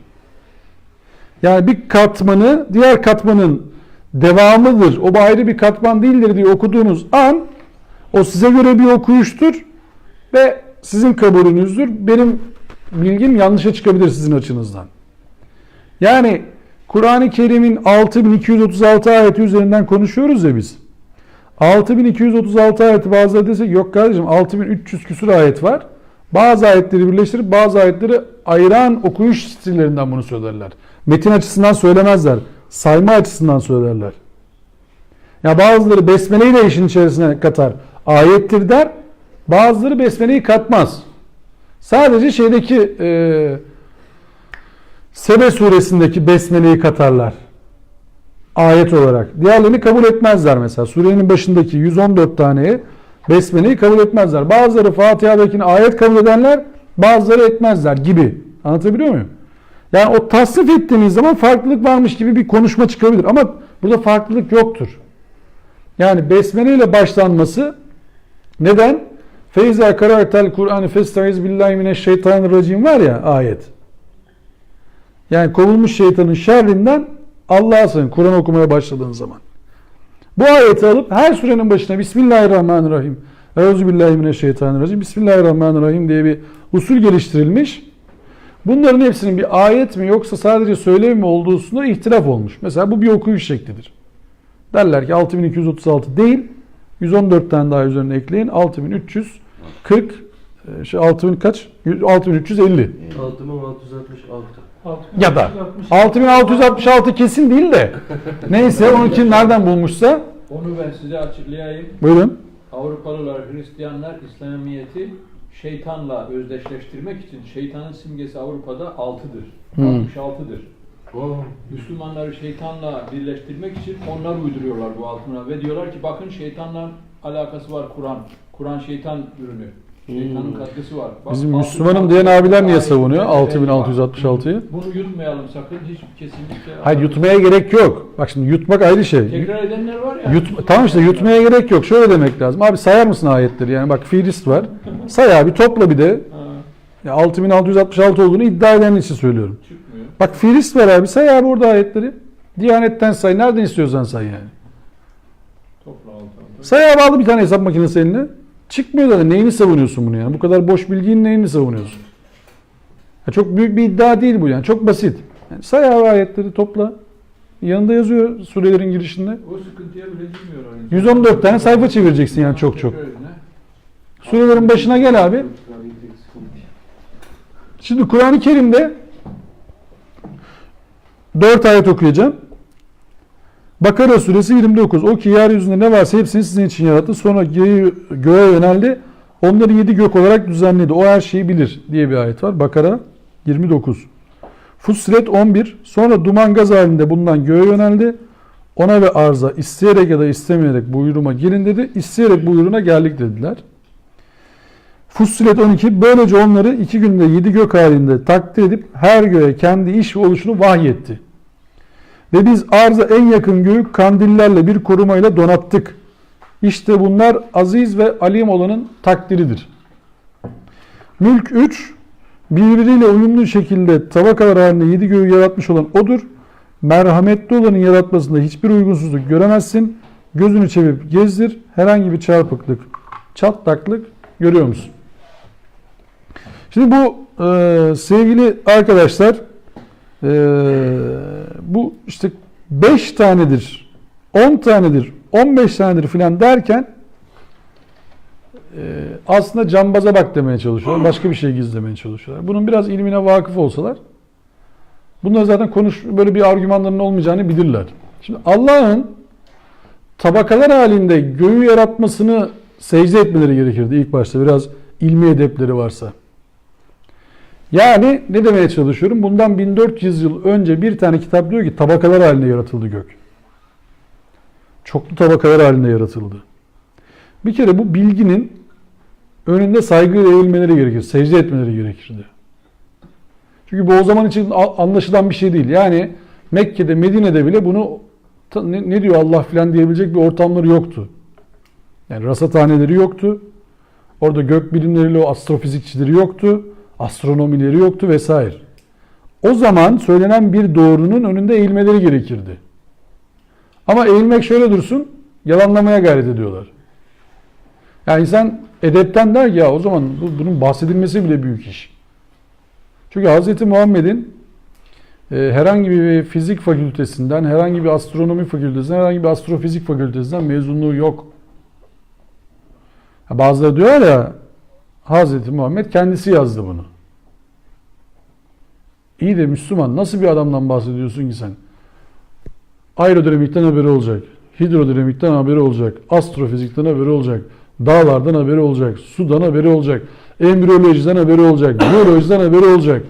Yani bir katmanı diğer katmanın devamıdır. O ayrı bir katman değildir diye okuduğunuz an o size göre bir okuyuştur ve sizin kabulünüzdür. Benim bilgim yanlışa çıkabilir sizin açınızdan. Yani Kur'an-ı Kerim'in 6236 ayeti üzerinden konuşuyoruz ya biz. 6236 ayeti bazıları desek yok kardeşim 6300 küsur ayet var. Bazı ayetleri birleştirip bazı ayetleri ayıran okuyuş stillerinden bunu söylerler. Metin açısından söylemezler. Sayma açısından söylerler. Ya bazıları besmeleyi de işin içerisine katar. Ayettir der. Bazıları besmeleyi katmaz. Sadece şeydeki Sebe suresindeki besmeleyi katarlar. Ayet olarak. Diğerlerini kabul etmezler mesela. Surenin başındaki 114 taneye besmeleyi kabul etmezler. Bazıları Fatiha'dakini ayet kabul edenler, bazıları etmezler gibi. Anlatabiliyor muyum? Yani o tasnif ettiğiniz zaman farklılık varmış gibi bir konuşma çıkabilir. Ama burada farklılık yoktur. Yani besmele ile başlanması neden? Feyza kara'tel Kur'an festaiz billahi mineşşeytanirracim var ya ayet. Yani kovulmuş şeytanın şerrinden Allah'a sığın Kur'an okumaya başladığın zaman. Bu ayeti alıp her surenin başına Bismillahirrahmanirrahim, Euzubillahimineşşeytanirracim, Bismillahirrahmanirrahim diye bir usul geliştirilmiş. Bunların hepsinin bir ayet mi yoksa sadece söylev mi olduğusunda ihtilaf olmuş. Mesela bu bir okuyuş şeklidir. Derler ki 6236 değil, 114 tane daha üzerine ekleyin. 6340 6000 kaç? 6350. 6666. Ya da 6666 kesin değil de neyse onu kim nereden bulmuşsa. Onu ben size açıklayayım. Buyurun. Avrupalılar, Hristiyanlar İslamiyet'i şeytanla özdeşleştirmek için şeytanın simgesi Avrupa'da 6'dır. 66'dır. Müslümanları şeytanla birleştirmek için onlar uyduruyorlar bu altına ve diyorlar ki bakın şeytanla alakası var Kur'an. Kur'an şeytan ürünü. Şeytanın katkısı var. Bak, Bizim Müslümanım diyen abiler niye savunuyor 6666'yı? Bunu yutmayalım sakın hiç kesinlikle. Hayır yutmaya gerek yok. Bak şimdi yutmak ayrı şey. Tekrar edenler var ya. Tamam işte yutmaya gerek yok. Şöyle demek lazım. Abi sayar mısın ayetleri? Yani bak fiilist var. Say abi topla bir de. Ya 6666 olduğunu iddia eden için söylüyorum. Çıkmıyor. Bak Firist var abi. Say abi orada ayetleri. Diyanetten say. Nereden istiyorsan say yani. Topla altında. Say abi, aldı bir tane hesap makinesi eline. Çıkmıyor zaten. Neyini savunuyorsun bunu yani? Bu kadar boş bilginin neyini savunuyorsun? Ya çok büyük bir iddia değil bu yani. Çok basit. Yani say abi ayetleri, topla. Yanında yazıyor surelerin girişinde. O sıkıntıya bile girmiyor. 114 tane sayfa çevireceksin yani çok çok. Surelerin başına gel abi. Şimdi Kur'an-ı Kerim'de 4 ayet okuyacağım. Bakara suresi 29. O ki yeryüzünde ne varsa hepsini sizin için yarattı. Sonra göğe yöneldi. Onları 7 gök olarak düzenledi. O her şeyi bilir diye bir ayet var. Bakara 29. Fussilet 11. Sonra duman gaz halinde bulunan göğe yöneldi. Ona ve arza isteyerek ya da istemeyerek buyuruma gelin dedi. İsteyerek buyruğuna geldik dediler. Fussilet 12. Böylece onları 2 günde 7 gök halinde takdir edip her göğe kendi iş ve oluşunu vahyetti. Ve biz arza en yakın göğü kandillerle bir korumayla donattık. İşte bunlar aziz ve alim olanın takdiridir. Mülk 3. Birbiriyle uyumlu şekilde tabakalar halinde 7 göğü yaratmış olan odur. Merhametli olanın yaratmasında hiçbir uygunsuzluk göremezsin. Gözünü çevirip gezdir. Herhangi bir çarpıklık, çatlaklık görüyor musun? Şimdi bu sevgili arkadaşlar bu işte 5 tanedir, 10 tanedir, 15 tanedir filan derken aslında cambaza bak demeye çalışıyorlar. Başka bir şey gizlemeye çalışıyorlar. Bunun biraz ilmine vakıf olsalar bunlar zaten böyle bir argümanların olmayacağını bilirler. Şimdi Allah'ın tabakalar halinde göğü yaratmasını secde etmeleri gerekirdi ilk başta. Biraz ilmi edepleri varsa. Yani ne demeye çalışıyorum? Bundan 1400 yıl önce bir tane kitap diyor ki tabakalar halinde yaratıldı gök. Çoklu tabakalar halinde yaratıldı. Bir kere bu bilginin önünde saygıyla eğilmeleri gerekir. Secde etmeleri gerekirdi. Çünkü bu o zaman için anlaşılan bir şey değil. Yani Mekke'de, Medine'de bile bunu ne diyor Allah filan diyebilecek bir ortamları yoktu. Yani rasathaneleri yoktu. Orada gök bilimleriyle o astrofizikçileri yoktu. Astronomileri yoktu vesaire. O zaman söylenen bir doğrunun önünde eğilmeleri gerekirdi. Ama eğilmek şöyle dursun, yalanlamaya gayret ediyorlar. Yani insan edepten der ki ya o zaman bunun bahsedilmesi bile büyük iş. Çünkü Hz. Muhammed'in herhangi bir fizik fakültesinden, herhangi bir astronomi fakültesinden, herhangi bir astrofizik fakültesinden mezunluğu yok. Bazıları diyor ya Hz. Muhammed kendisi yazdı bunu. İyi de Müslüman nasıl bir adamdan bahsediyorsun ki sen? Aerodinamikten haberi olacak, hidrodinamikten haberi olacak, astrofizikten haberi olacak, dağlardan haberi olacak, sudan haberi olacak, embriyolojiden haberi olacak, biyolojiden haberi olacak,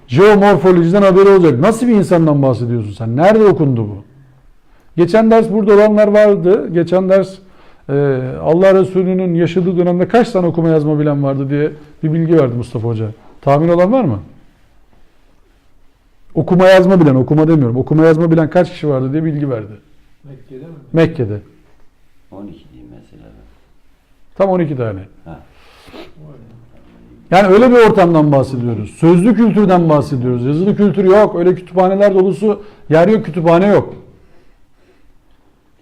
jeomorfolojiden haberi olacak. Nasıl bir insandan bahsediyorsun sen? Nerede okundu bu? Geçen ders burada olanlar vardı. Geçen ders Allah Resulü'nün yaşadığı dönemde kaç tane okuma yazma bilen vardı diye bir bilgi verdi Mustafa Hoca. Tahmin olan var mı? Okuma yazma bilen, okuma demiyorum. Okuma yazma bilen kaç kişi vardı diye bilgi verdi. Mekke'de mi? Mekke'de. 12 diyeyim mesela. Tam 12 tane. Ha. Yani öyle bir ortamdan bahsediyoruz. Sözlü kültürden bahsediyoruz. Yazılı kültür yok. Öyle kütüphaneler dolusu yer yok, kütüphane yok.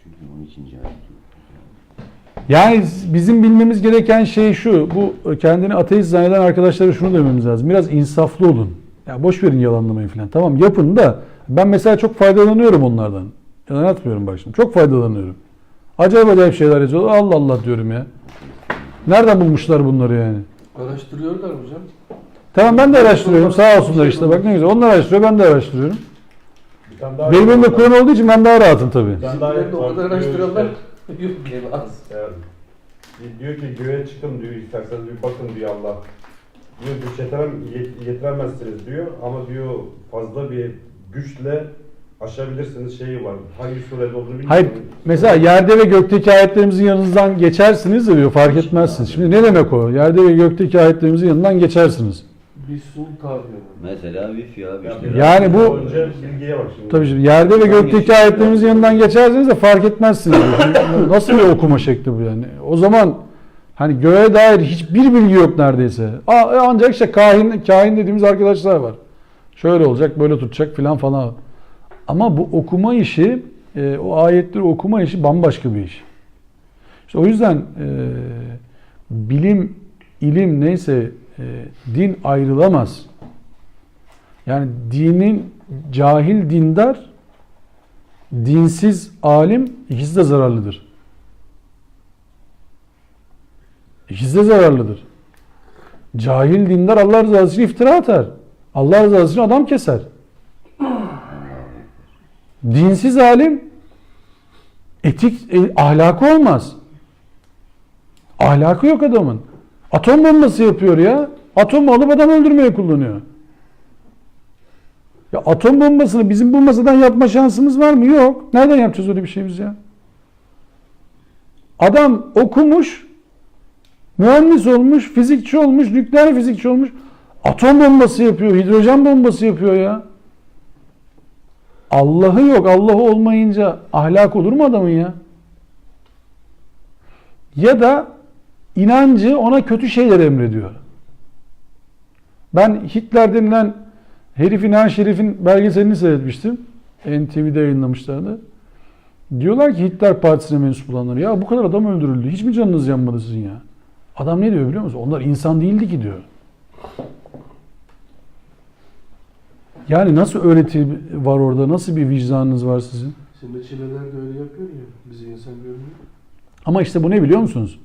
Çünkü 12. ayet. Yani bizim bilmemiz gereken şey şu. Bu kendini ateist zanneden arkadaşlara şunu dememiz lazım. Biraz insaflı olun. Ya boş verin yalanlamayı falan. Tamam yapın da ben mesela çok faydalanıyorum onlardan. Yalan atmıyorum bak şimdi. Çok faydalanıyorum. Acayip şeyler yazıyorlar. Allah Allah diyorum ya. Nereden bulmuşlar bunları yani? Araştırıyorlar hocam. Tamam ben de araştırıyorum. Sağ olsunlar işte. Bak ne güzel. Onlar araştırıyor. Ben de araştırıyorum. Bir tane daha Benim elimde Kur'an olduğu için ben daha rahatım tabii. Bir tane daha Bizimkiler de o kadar var. araştırıyorlar. Yok diye az. Yani, diyor ki göğe çıkın diyor, isterseniz bir bakın diyor Allah. Diyor güç yetiremezsiniz diyor ama diyor fazla bir güçle aşabilirsiniz şeyi var. Hangi surede olduğunu bilmiyorum. Hayır. Mesela yerde ve gökteki ayetlerimizin yanınızdan geçersiniz de diyor. Fark etmezsiniz. Şimdi ne demek o? Yerde ve gökteki ayetlerimizin yanından geçersiniz. Bir sultan diyor. Mesela Wi-Fi abi Ya işte. biraz Yani bu- önce bilgiye bak şimdi. Tabii şimdi yerde ve gökteki ayetlerimizin yanından geçerseniz de fark etmezsiniz diyor. Şimdi nasıl bir okuma şekli bu yani? O zaman Hani göğe dair hiçbir bilgi yok neredeyse. Ancak işte kahin dediğimiz arkadaşlar var. Şöyle olacak, böyle tutacak filan falan. Ama bu okuma işi, o ayetleri okuma işi bambaşka bir iş. İşte o yüzden bilim, ilim neyse din ayrılamaz. Yani dinin cahil dindar, dinsiz alim ikisi de zararlıdır. İkisi de zararlıdır. Cahil dindar Allah rızası için iftira atar. Allah rızası için adam keser. Dinsiz alim ahlakı olmaz. Ahlakı yok adamın. Atom bombası yapıyor ya. Atom alıp adam öldürmeye kullanıyor. Ya atom bombasını bizim bu masadan yapma şansımız var mı? Yok. Nereden yapacağız öyle bir şey biz ya? Adam okumuş, mühendis olmuş, fizikçi olmuş, nükleer fizikçi olmuş. Atom bombası yapıyor, hidrojen bombası yapıyor ya. Allah'ı yok. Allah'ı olmayınca ahlak olur mu adamın ya? Ya da inancı ona kötü şeyler emrediyor. Ben Hitler denilen herifin belgeselini seyretmiştim. NTV'de yayınlamışlardı. Diyorlar ki Hitler Partisi'ne mensup olanlar, ya bu kadar adam öldürüldü. Hiç mi canınız yanmadı sizin ya? Adam ne diyor biliyor musun? Onlar insan değildi ki diyor. Yani nasıl öğreti var orada? Nasıl bir vicdanınız var sizin? Şimdi Çinliler de öyle yapıyor ya. Bizi insan görmüyor. Ama işte bu ne biliyor musunuz?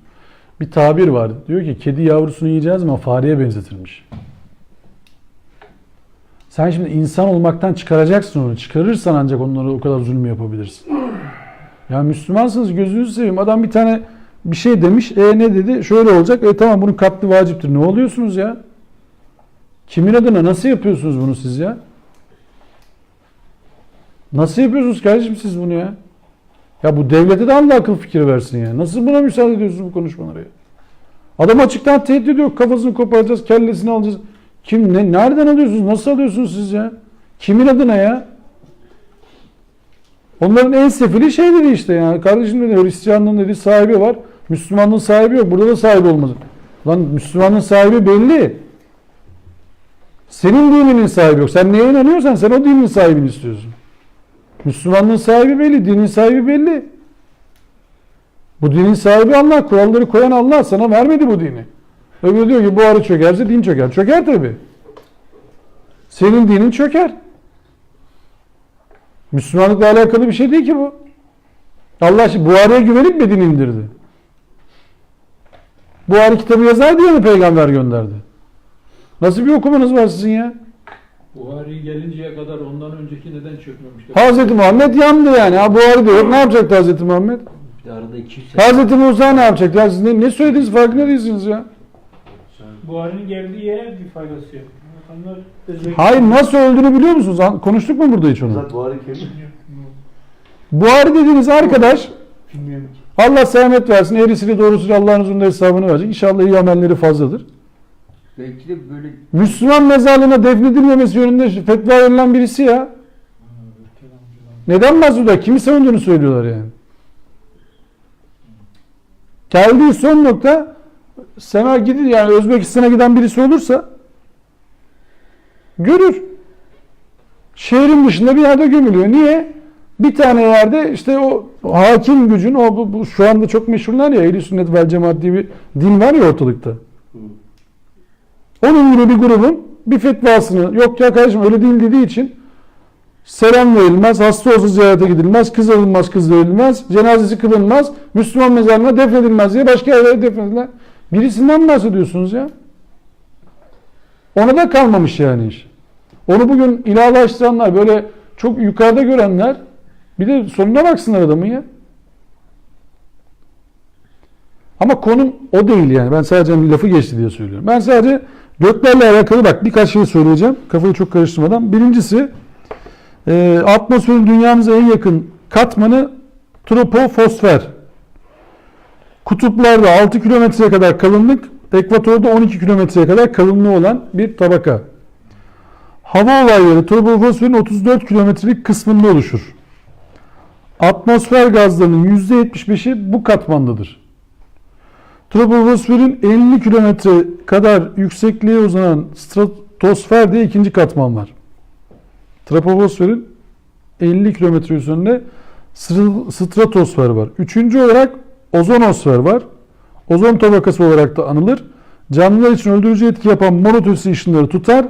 Bir tabir var. Diyor ki kedi yavrusunu yiyeceğiz ama fareye benzetilmiş. Sen şimdi insan olmaktan çıkaracaksın onu. Çıkarırsan ancak onlara o kadar zulmü yapabilirsin. Ya Müslümansınız, gözünüzü seveyim. Adam bir tane bir şey demiş. Ne dedi? Şöyle olacak. Tamam, bunun katli vaciptir. Ne oluyorsunuz ya? Kimin adına nasıl yapıyorsunuz bunu siz ya? Nasıl yapıyorsunuz kardeşim siz bunu ya? Ya bu devlete de Allah akıl fikir versin ya. Nasıl buna müsaade ediyorsunuz bu konuşmalara ya? Adam açıktan tehdit ediyor. Kafasını koparacağız, kellesini alacağız. Nereden alıyorsunuz? Nasıl alıyorsunuz siz ya? Kimin adına ya? Onların en sefili şey dedi işte ya. Kardeşim dedi, Hristiyanlığın dedi sahibi var. Müslümanlığın sahibi yok. Burada da sahibi olmaz. Lan Müslümanlığın sahibi belli. Senin dininin sahibi yok. Sen neye inanıyorsan sen o dinin sahibini istiyorsun. Müslümanlığın sahibi belli. Dinin sahibi belli. Bu dinin sahibi Allah. Kuralları koyan Allah. Sana vermedi bu dini. Öbürü diyor ki bu arı çökerse din çöker. Çöker tabii. Senin dinin çöker. Müslümanlıkla alakalı bir şey değil ki bu. Allah şimdi Buhari'ye güvenip mi din indirdi? Buhari kitabı yazar diye mi peygamber gönderdi? Nasıl bir okumanız var sizin ya? Buhari gelinceye kadar ondan önceki neden çökmemişti? Hazreti Muhammed yandı yani. Buhari de yok. Ne yapacaktı Hazreti Muhammed? Bir de arada 200 sene. Hazreti Musa ne yapacaktı? Ya siz ne söylediğiniz farkında değilsiniz ya. Buhari'nin geldiği yere bir faydası yok. Onlar Hayır, nasıl öldüğünü biliyor musunuz? Konuştuk mu burada hiç onu? Zaten Buhari kim? Buhari dediğiniz arkadaş bilmiyorum ki. Allah selamet versin. Eğrisiyle doğrusuyla Allah'ın huzurunda hesabını verecek. İnşallah iyi amelleri fazladır. Belki de böyle Müslüman mezarlığına defnedilmemesi yönünde fetva verilen birisi ya. Neden bahsediyorlar? Kimi savunduğunu söylüyorlar yani. Geldiği son nokta, Sema gidin yani Özbekistan'a giden birisi olursa görür. Şehrin dışında bir yerde gömülüyor. Niye? Bir tane yerde işte o hakim gücün, bu şu anda çok meşhurlar ya, Ehl-i Sünnet vel Cemaat diye bir din var ya ortalıkta. Onun gibi bir grubun bir fetvasını, yok ya kardeşim öyle değil dediği için selam verilmez, hasta olsa ziyarete gidilmez, kız alınmaz, kız verilmez, cenazesi kılınmaz, Müslüman mezarına defnedilmez diye başka yerlere defnedilen birisinden bahsediyorsunuz ya. Ona da kalmamış yani iş. Onu bugün ilahlaştıranlar, böyle çok yukarıda görenler, bir de sonuna baksınlar adamın ya. Ama konum o değil yani. Ben sadece lafı geçti diye söylüyorum. Ben sadece göklerle alakalı birkaç şey söyleyeceğim. Kafayı çok karıştırmadan. Birincisi, atmosferin dünyamıza en yakın katmanı tropofosfer. Kutuplarda 6 kilometreye kadar kalınlık, ekvatorda 12 kilometreye kadar kalınlığı olan bir tabaka. Hava olayları tropofosferin 34 kilometrelik kısmında oluşur. Atmosfer gazlarının %75'i bu katmandadır. Troposferin 50 kilometre kadar yüksekliğe uzanan stratosfer diye ikinci katman var. Troposferin 50 kilometre üzerinde stratosfer var. Üçüncü olarak ozonosfer var. Ozon tabakası olarak da anılır. Canlılar için öldürücü etki yapan monot ışınları tutar.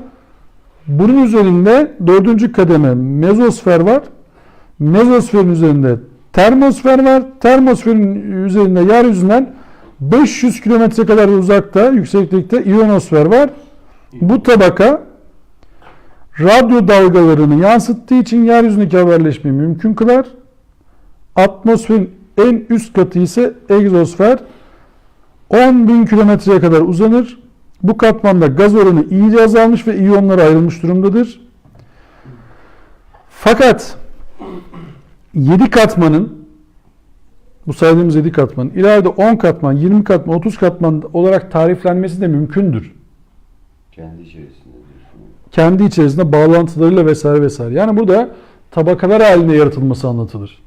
Bunun üzerinde dördüncü kademe mezosfer var. Mezosferin üzerinde termosfer var. Termosferin üzerinde yeryüzünden 500 kilometre kadar uzakta, yükseklikte iyonosfer var. Bu tabaka radyo dalgalarını yansıttığı için yeryüzündeki haberleşmeyi mümkün kılar. Atmosferin en üst katı ise egzosfer. 10.000 kilometreye kadar uzanır. Bu katmanda gaz oranı iyice azalmış ve iyonlara ayrılmış durumdadır. Fakat 7 katmanın, bu saydığımız 7 katmanın ileride 10 katman, 20 katman, 30 katman olarak tariflenmesi de mümkündür. Kendi içerisinde diyorsun. Kendi içerisinde bağlantılarıyla vesaire vesaire. Yani burada tabakalar halinde yaratılması anlatılır.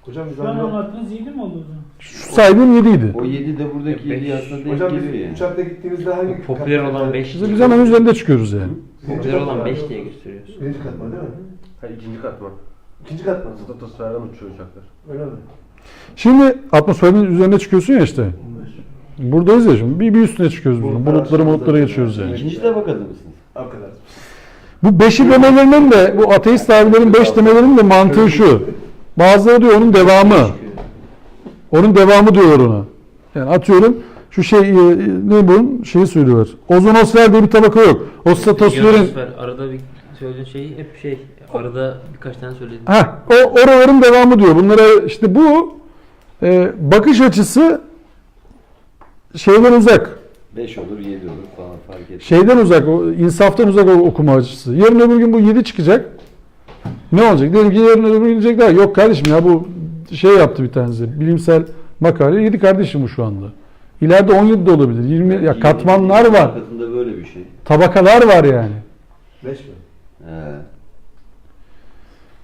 Hocam biz Şu an hani- anlattığınız 7 mi oldu o zaman? Şu saydığım 7 idi. O 7 de buradaki 7 aslında denk Hocam geliyor biz yani. uçakta gittiğimizde hangi Popüler katman- olan 5. Biz hemen üzerinde çıkıyoruz yani. Popüler olan 5 diye gösteriyorsun. Birinci katman değil mi? Hayır, ikinci katman. İkinci katman. Stratosferden uçuyor uçaklar. Öyle mi? Şimdi atmosferin üzerine çıkıyorsun ya işte. Buradayız ya şimdi. Bir üstüne çıkıyoruz bunun. Bulutlara geçiyoruz yani. İkinci tabakada mısınız? O kadar. Bu beşi demelerinin de, bu ateist abilerin 5 demelerinin de mantığı şu. Bazıları diyor onun devamı. Onun devamı diyorlar ona. Yani atıyorum şu şey ne bu? Şeyi söylüyorlar. Ozonosfer diye bir tabaka yok. O stratosferin İyonosfer. Arada bir söylediğin şeyi hep arada birkaç tane söyledim. o oraların devamı diyor. Bunlara işte bu bakış açısı şeyden uzak. 5 olur, 7 olur falan fark etmez. Şeyden uzak, o insaftan uzak o okuma açısı. Yarın öbür gün bu 7 çıkacak. Ne olacak? Diyelim ki yarın öbür gün diyecekler. Yok kardeşim ya bu şey yaptı bir tanesi. Bilimsel makale. 7 kardeşim bu şu anda. İleride 17 de olabilir. 20 ya katmanlar var. Arkasında böyle bir şey. Tabakalar var yani. 5 mi? He.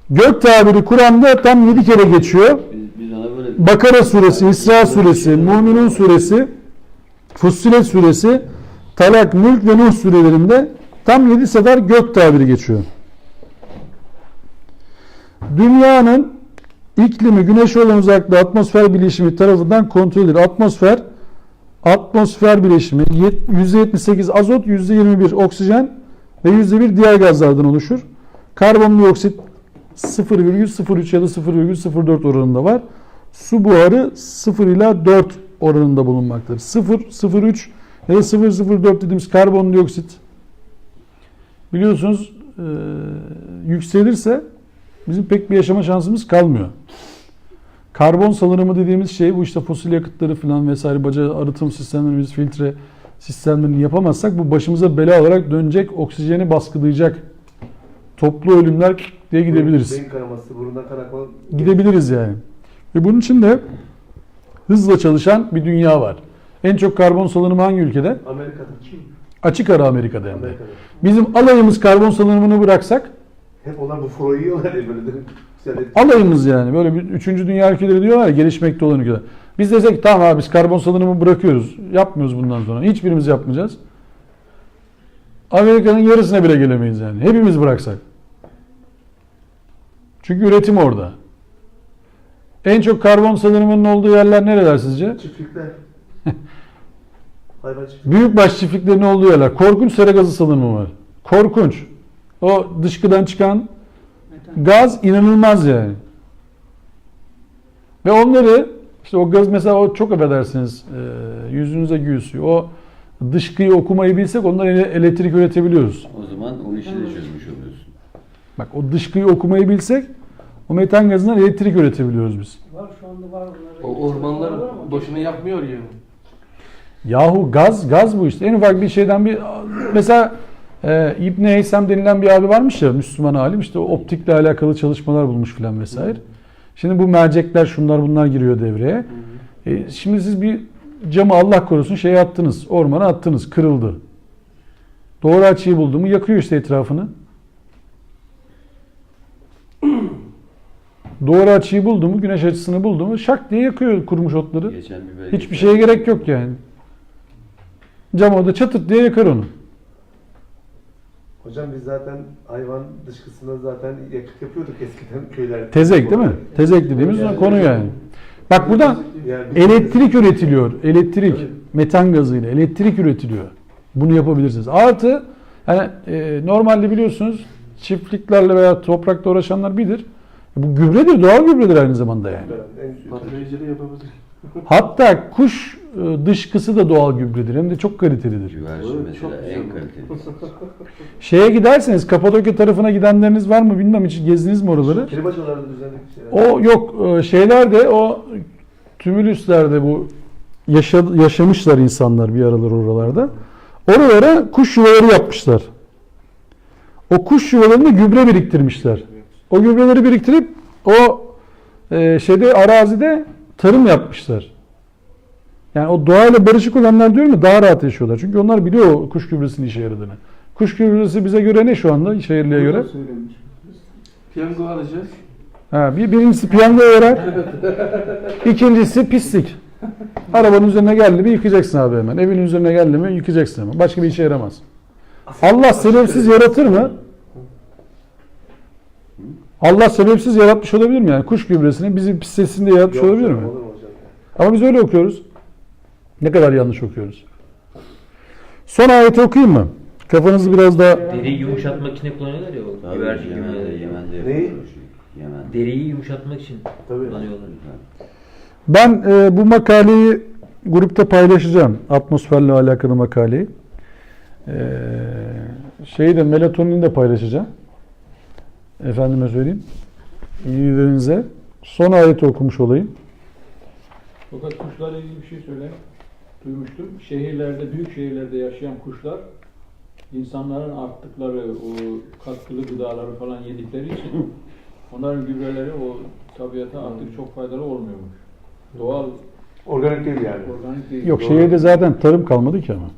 Gök tabiri Kur'an'da tam 7 kere geçiyor. Biz ona böyle Bakara suresi, İsra suresi, Müminun suresi, Fussilet suresi, Talak, Mülk ve Nuh surelerinde tam 7 sefer gök tabiri geçiyor. Dünyanın iklimi güneşe olan uzaklığı atmosfer bileşimi tarafından kontrol edilir. Atmosfer bileşimi %78 azot, %21 oksijen ve %1 diğer gazlardan oluşur. Karbondioksit 0,03 ya da 0,04 oranında var. Su buharı 0 ila 4 oranında bulunmaktadır. 0,03 ya da 0,04 dediğimiz karbondioksit biliyorsunuz yükselirse bizim pek bir yaşama şansımız kalmıyor. Karbon salınımı dediğimiz şey bu işte fosil yakıtları falan vesaire baca arıtım sistemlerimiz, filtre sistemlerini yapamazsak bu başımıza bela olarak dönecek, oksijeni baskılayacak toplu ölümler diye gidebiliriz. Beyin kanaması, burundan kan akma. Gidebiliriz yani. Ve bunun için de hızla çalışan bir dünya var. En çok karbon salınımı hangi ülkede? Amerika'da. Açık ara Amerika'da hem de. Amerika'da. Bizim alayımız karbon salınımını bıraksak Hep onlar bu froyu yiyorlar ya böyle de. Güzel et. alayımız yani böyle bir 3. dünya ülkeleri diyorlar ya gelişmekte olan ülkeler. Biz desek tamam abi biz karbon salınımı bırakıyoruz. Yapmıyoruz bundan sonra. Hiçbirimiz yapmayacağız. Amerika'nın yarısına bile gelemeyiz yani. Hepimiz bıraksak. Çünkü üretim orada. En çok karbon salınımının olduğu yerler nereler sizce? Çiftlikler. Hayvan çiftlikleri. Büyükbaş çiftliklerinin olduğu yerler. Korkunç sera gazı salınımı var. Korkunç. O dışkıdan çıkan gaz inanılmaz yani. Ve onları işte o gaz mesela o çok affedersiniz yüzünüze gülsüyor. O dışkıyı okumayı bilsek ondan elektrik üretebiliyoruz. o zaman o işi de çözmüş oluyorsun. Bak o dışkıyı okumayı bilsek o metan gazından elektrik üretebiliyoruz biz. Var şu anda var bunlar. O ormanlar boşuna yapmıyor yani. Yahu gaz bu işte. En ufak bir şeyden bir mesela İbn-i Heysem denilen bir abi varmış ya Müslüman alim işte optikle alakalı çalışmalar bulmuş filan vesaire. Şimdi bu mercekler şunlar bunlar giriyor devreye. Şimdi siz bir camı Allah korusun şeye attınız. Ormana attınız. Kırıldı. Doğru açıyı buldu mu yakıyor işte etrafını. Doğru açıyı buldu mu, güneş açısını buldu mu şak diye yakıyor kurumuş otları. Geçen bir belgesel- Hiçbir şeye gerek yok yani. Cam orada çatırt diye yakar onu. Hocam biz zaten hayvan dışkısına zaten yakıt yapıyorduk eskiden köylerde. Tezek değil mi? Tezek dediğimiz konu yani. Bak buradan Yani elektrik üretiliyor. Elektrik. Metan gazıyla elektrik üretiliyor. Bunu yapabilirsiniz. Artı yani normalde biliyorsunuz çiftliklerle veya toprakla uğraşanlar bilir. Bu gübredir, doğal gübredir aynı zamanda yani. patlayıcılığı yapabilir. Hatta kuş dışkısı da doğal gübredir. Hem de çok kalitelidir. Güvercin Evet, mesela çok en güzel. kalitelisi. Şeye giderseniz Kapadokya tarafına gidenleriniz var mı bilmem, hiç gezdiniz mi oraları? Kelibacalarda düzenli şeyler. O yok şeylerde, o tümülüslerde bu yaşamışlar insanlar bir aralar oralarda. Oralara kuş yuvaları yapmışlar. O kuş yuvalarında gübre biriktirmişler. O gübreleri biriktirip o arazide tarım yapmışlar. Yani o doğayla barışık olanlar diyorum ya, daha rahat yaşıyorlar. Çünkü onlar biliyor o kuş gübresinin işe yaradığını. Kuş gübresi bize göre ne şu anda şehirliye göre? Söylemiş. Piyango alacağız. Birincisi piyango yarar. İkincisi pislik. Arabanın üzerine geldi mi yıkacaksın abi hemen. Evin üzerine geldi mi yıkacaksın hemen. Başka bir işe yaramaz. Allah sebepsiz yaratır mı? Allah sebepsiz yaratmış olabilir mi? Yani kuş gübresini bizim pisletsin diye yaratmış Yok olabilir hocam, mi? olur mu hocam? Ama biz öyle okuyoruz. Ne kadar yanlış okuyoruz. Son ayeti okuyayım mı? Kafanızı biraz daha... Deriyi yumuşatmak için kullanıyorlar ya o Tabii güvercin Yemen'de, gübreleri. Yemen'de Neyi? yapıyorlar o şeyi. Yemen'de. Deriyi yumuşatmak için Tabii. kullanıyorlar. Ben bu makaleyi grupta paylaşacağım. Atmosferle alakalı makaleyi. Melatonini de paylaşacağım. Efendime söyleyeyim. İlgilerinize. Son ayeti okumuş olayım. Fakat kuşlarla ilgili bir şey söyleyeyim. Duymuştum. Şehirlerde, büyük şehirlerde yaşayan kuşlar insanların arttıkları o katkılı gıdaları falan yedikleri için onların gübreleri o tabiata artık çok faydalı olmuyormuş. Doğal, Organik değil yani. organik değil. Yok, Doğal. şehirde zaten tarım kalmadı ki ama.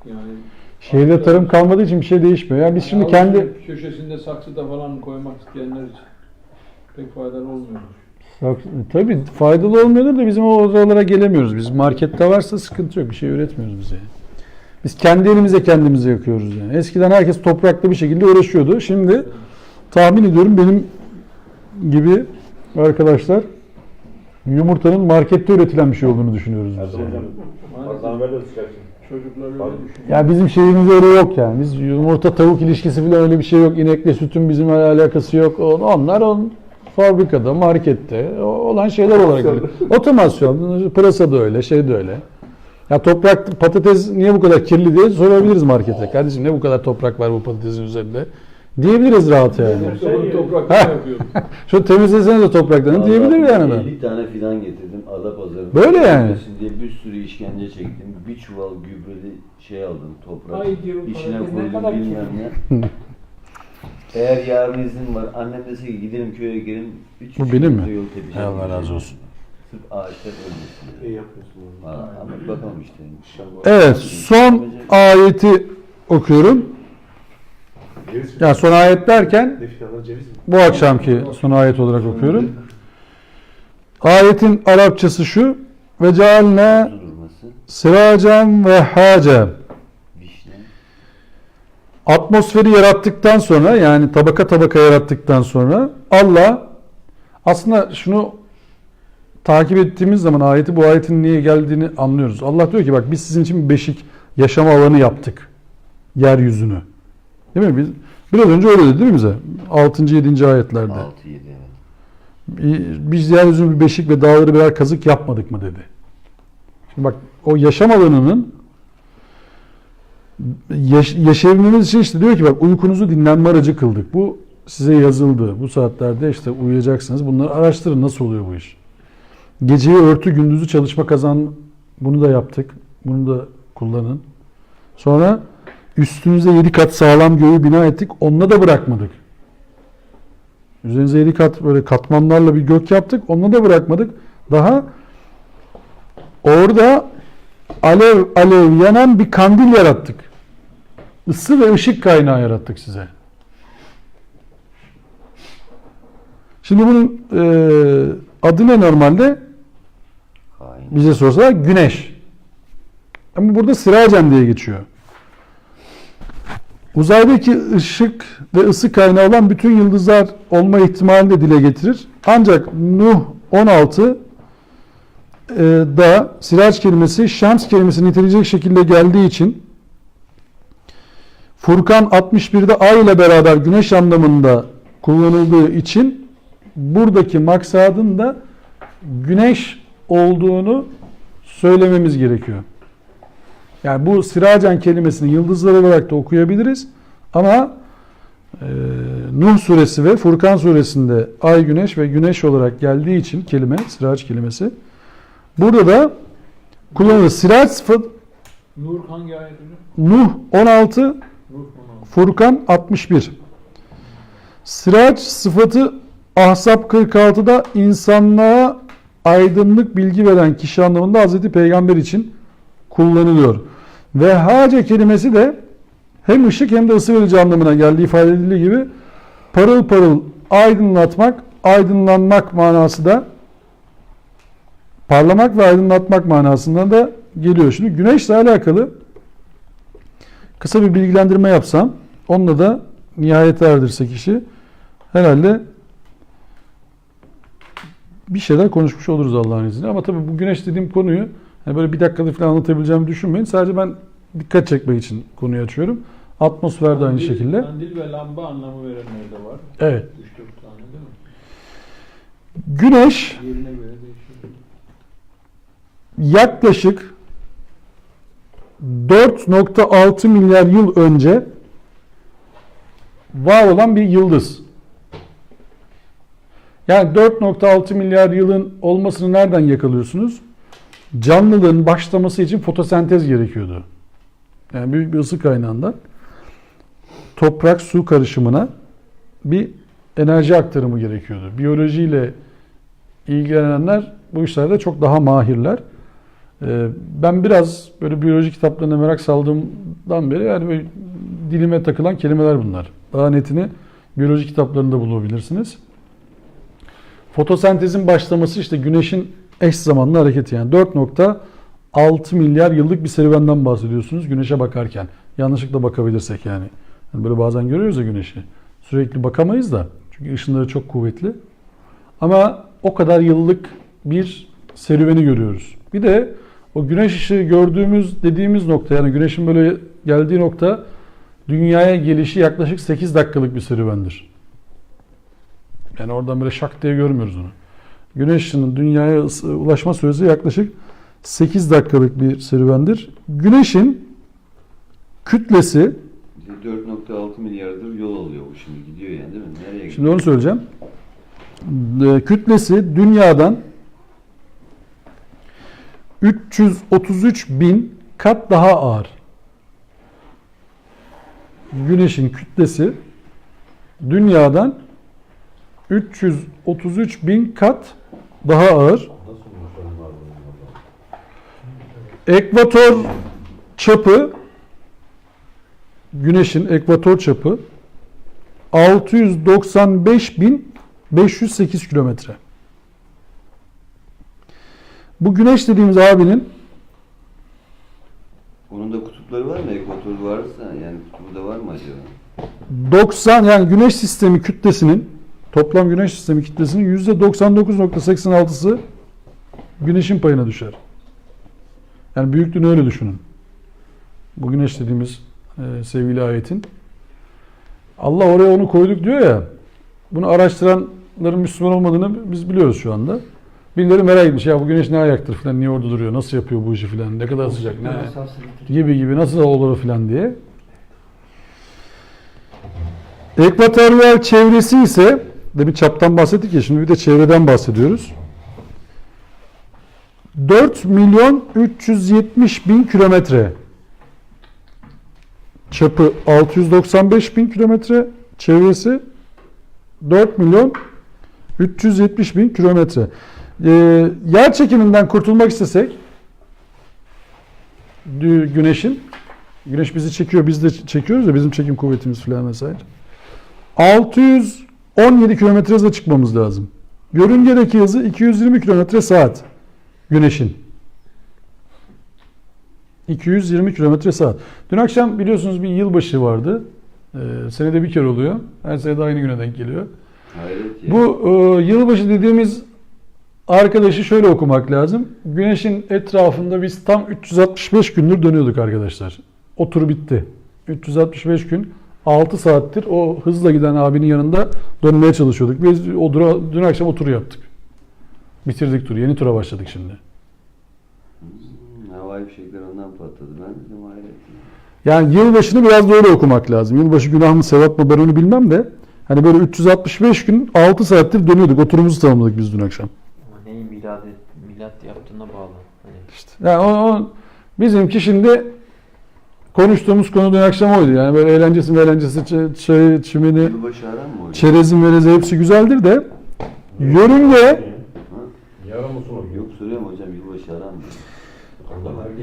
Yani Şehirde tarım kalmadığı için bir şey değişmiyor. Yani biz şimdi kendi... avucunun köşesinde saksıda falan koymak isteyenler için pek faydalı olmuyormuş. Tabii faydalı olmuyordur da bizim oralara gelemiyoruz. Biz markette varsa sıkıntı yok. Bir şey üretmiyoruz bize. Biz kendi elimize kendimize yakıyoruz yani. Eskiden herkes toprakla bir şekilde uğraşıyordu. Şimdi tahmin ediyorum benim gibi arkadaşlar yumurtanın markette üretilen bir şey olduğunu düşünüyoruz biz. Erdoğan hocam. Maalesef Fazla böyle sıkacaksın. çocuklar öyle düşünüyor. Ya bizim şeyimizde öyle yok yani. Biz yumurta tavuk ilişkisi falan öyle bir şey yok. İnekle sütün bizimle alakası yok. Onlar fabrikada, markette olan şeyler olarak. Otomasyon, pırasa da öyle, şey de öyle. Ya toprak, patates niye bu kadar kirli diye sorabiliriz markete. Kardeşim ne bu kadar toprak var bu patatesin üzerinde? Diyebiliriz rahat yani. Bunu topraktan yapıyoruz. Şu temizlesenize topraklarını diyebilir yani adam. 50 tane fidan getirdim Adapazarı'na. Böyle yani. Diye bir sürü işkence çektim. Bir çuval gübreli şey aldım toprak. Ay diyorum, İçine patates ne koydum kadar bilmem ne. Eğer yarın izin var, annem dese ki gidelim köye gelin. Bu benim mi? Yol tepeceğim. Allah razı olsun. Sırf ağaçlar ölmesin. İyi yapıyorsun onu. Valla ama bakalım işte. İnşallah. Evet, son ayeti okuyorum. Ceviz mi? Ya son ayet derken Ne fidanları ceviz mi? bu akşamki son ayet olarak okuyorum. Ayetin Arapçası şu: ve cealne Su durması, siracen ve hacen. vişne. Atmosferi yarattıktan sonra, yani tabaka tabaka yarattıktan sonra Allah aslında şunu takip ettiğimiz zaman bu ayetin niye geldiğini anlıyoruz. Allah diyor ki bak biz sizin için bir beşik yaşama alanı yaptık. Yeryüzünü. Değil mi? Biraz önce öyle dedi değil mi bize? 6. 7. ayetlerde. 6-7 evet. Biz yeryüzünü bir beşik ve dağları birer kazık yapmadık mı dedi. Şimdi bak o yaşam alanının yaşayabilmemiz için işte diyor ki bak uykunuzu dinlenme aracı kıldık. Bu size yazıldı. Bu saatlerde işte uyuyacaksınız. Bunları araştırın nasıl oluyor bu iş. Geceyi örtü, gündüzü çalışma kazan. Bunu da yaptık. Bunu da kullanın. Sonra üstünüze 7 kat sağlam göğü bina ettik. Onunla da bırakmadık. Üzerinize 7 kat böyle katmanlarla bir gök yaptık. Onunla da bırakmadık. Daha orada alev alev yanan bir kandil yarattık. Isı ve ışık kaynağı yarattık size. Şimdi bunun adı ne normalde? Hain. Bize sorsalar Güneş. Ama burada Siracen diye geçiyor. Uzaydaki ışık ve ısı kaynağı olan bütün yıldızlar olma ihtimalini de dile getirir. Ancak Nuh 16 da Sirac kelimesi Şems kelimesini niteleyecek şekilde geldiği için, Furkan 61'de ay ile beraber güneş anlamında kullanıldığı için buradaki maksadın da güneş olduğunu söylememiz gerekiyor. Yani bu Siracen kelimesini yıldızlar olarak da okuyabiliriz ama Nuh suresi ve Furkan suresinde ay, güneş ve güneş olarak geldiği için kelime, Sirac kelimesi burada da kullanılır. Sirac sıfat Nur hangi ayet hocam? Nuh 16, Nur 16. Furkan 61. Sirac sıfatı Ahzab 46'da insanlığa aydınlık bilgi veren kişi anlamında Hazreti Peygamber için kullanılıyor. Ve hace kelimesi de hem ışık hem de ısı verici anlamına geldiği ifade edildiği gibi parıl parıl aydınlatmak, aydınlanmak manası da parlamak ve aydınlatmak manasından da geliyor. Şimdi güneşle alakalı kısa bir bilgilendirme yapsam, onunla da nihayete erdirse kişi herhalde bir şeyler konuşmuş oluruz Allah'ın izniyle. Ama tabii bu güneş dediğim konuyu yani böyle bir dakikada falan anlatabileceğimi düşünmeyin. Sadece ben dikkat çekmek için konuyu açıyorum. Atmosfer de aynı şekilde. Kandil ve lamba anlamı verenler de var. Evet. 3-4 tane değil mi? Güneş Yerine göre değişiyor. yaklaşık 4.6 milyar yıl önce var olan bir yıldız. Yani 4.6 milyar yılın olmasını nereden yakalıyorsunuz? Canlılığın başlaması için fotosentez gerekiyordu. Yani büyük bir ısı kaynağından toprak su karışımına bir enerji aktarımı gerekiyordu. Biyolojiyle ilgilenenler bu işlerde çok daha mahirler. Ben biraz böyle biyoloji kitaplarına merak saldığımdan beri yani böyle dilime takılan kelimeler bunlar. Daha netini biyoloji kitaplarında bulabilirsiniz. Fotosentezin başlaması işte güneşin eş zamanlı hareketi, yani 4.6 milyar yıllık bir serüvenden bahsediyorsunuz güneşe bakarken. Yanlışlıkla bakabilirsek yani. Yani böyle bazen görüyoruz ya güneşi. Sürekli bakamayız da. Çünkü ışınları çok kuvvetli. Ama o kadar yıllık bir serüveni görüyoruz. Bir de o güneş ışığı gördüğümüz dediğimiz nokta, yani güneşin böyle geldiği nokta dünyaya gelişi yaklaşık 8 dakikalık bir serüvendir. Yani oradan böyle şak diye görmüyoruz onu. Güneş ışığının dünyaya ulaşma süresi yaklaşık 8 dakikalık bir serüvendir. Güneşin kütlesi 4.6 milyardır yol alıyor bu şimdi gidiyor yani değil mi? Nereye gidiyor? Şimdi onu söyleyeceğim. Kütlesi dünyadan 333 bin kat daha ağır. Güneşin kütlesi dünyadan 333 bin kat daha ağır. Ekvator çapı, Güneşin ekvator çapı 695.508 kilometre. Bu Güneş dediğimiz abinin Onun da kutupları var mı? Ekvatoru varsa yani kutubu da var mı acaba? 90, yani Güneş sistemi kütlesinin, toplam Güneş sistemi kütlesinin %99.86'sı Güneş'in payına düşer. Yani büyüklüğünü öyle düşünün. Bu Güneş dediğimiz sevgili ayetin. Allah oraya onu koyduk diyor ya. Bunu araştıranların Müslüman olmadığını biz biliyoruz şu anda. Birileri merak etmiş. Ya bu Güneş ne ayaktır falan, niye orada duruyor, nasıl yapıyor bu işi falan, ne kadar sıcak, ne gibi nasıl olur falan diye. Ekvatoryal çevresi ise, demin çaptan bahsettik ya, şimdi bir de çevreden bahsediyoruz. 4.370.000 kilometre. Çapı 695.000 kilometre, çevresi 4.370.000 kilometre. Yer çekiminden kurtulmak istesek Güneş bizi çekiyor, biz de çekiyoruz ya, bizim çekim kuvvetimiz falan vesaire. 600 17 kilometre hızla çıkmamız lazım. Yörüngedeki hızı 220 kilometre saat. Güneşin. 220 kilometre saat. Dün akşam biliyorsunuz bir yılbaşı vardı. Senede bir kere oluyor. Her sene de aynı güne denk geliyor. Hayret ya. Bu yılbaşı dediğimiz arkadaşı şöyle okumak lazım. Güneşin etrafında biz tam 365 gündür dönüyorduk arkadaşlar. O tur bitti. 365 gün 6 saattir o hızla giden abinin yanında dönmeye çalışıyorduk. Biz dün akşam o turu yaptık. Bitirdik turu. Yeni tura başladık şimdi. Havai fişekler ondan patladı. Ben dedim hayret. Yani yılbaşını biraz da öyle okumak lazım. Yılbaşı günah mı sevap mı ben onu bilmem de. Hani böyle 365 gün 6 saattir dönüyorduk. O turumuzu tamamladık biz dün akşam. Ama neyi milat yaptığına bağlı. Hani İşte yani bizimki şimdi konuştuğumuz konu dün akşam oydu. Yani böyle eğlencesi, çayı, çimeni, Yılbaşı aran mı hocam? çerezi, melezi hepsi güzeldir de yörünge Yarın mı sonu? Yok soruyorum hocam yılbaşı aran mı?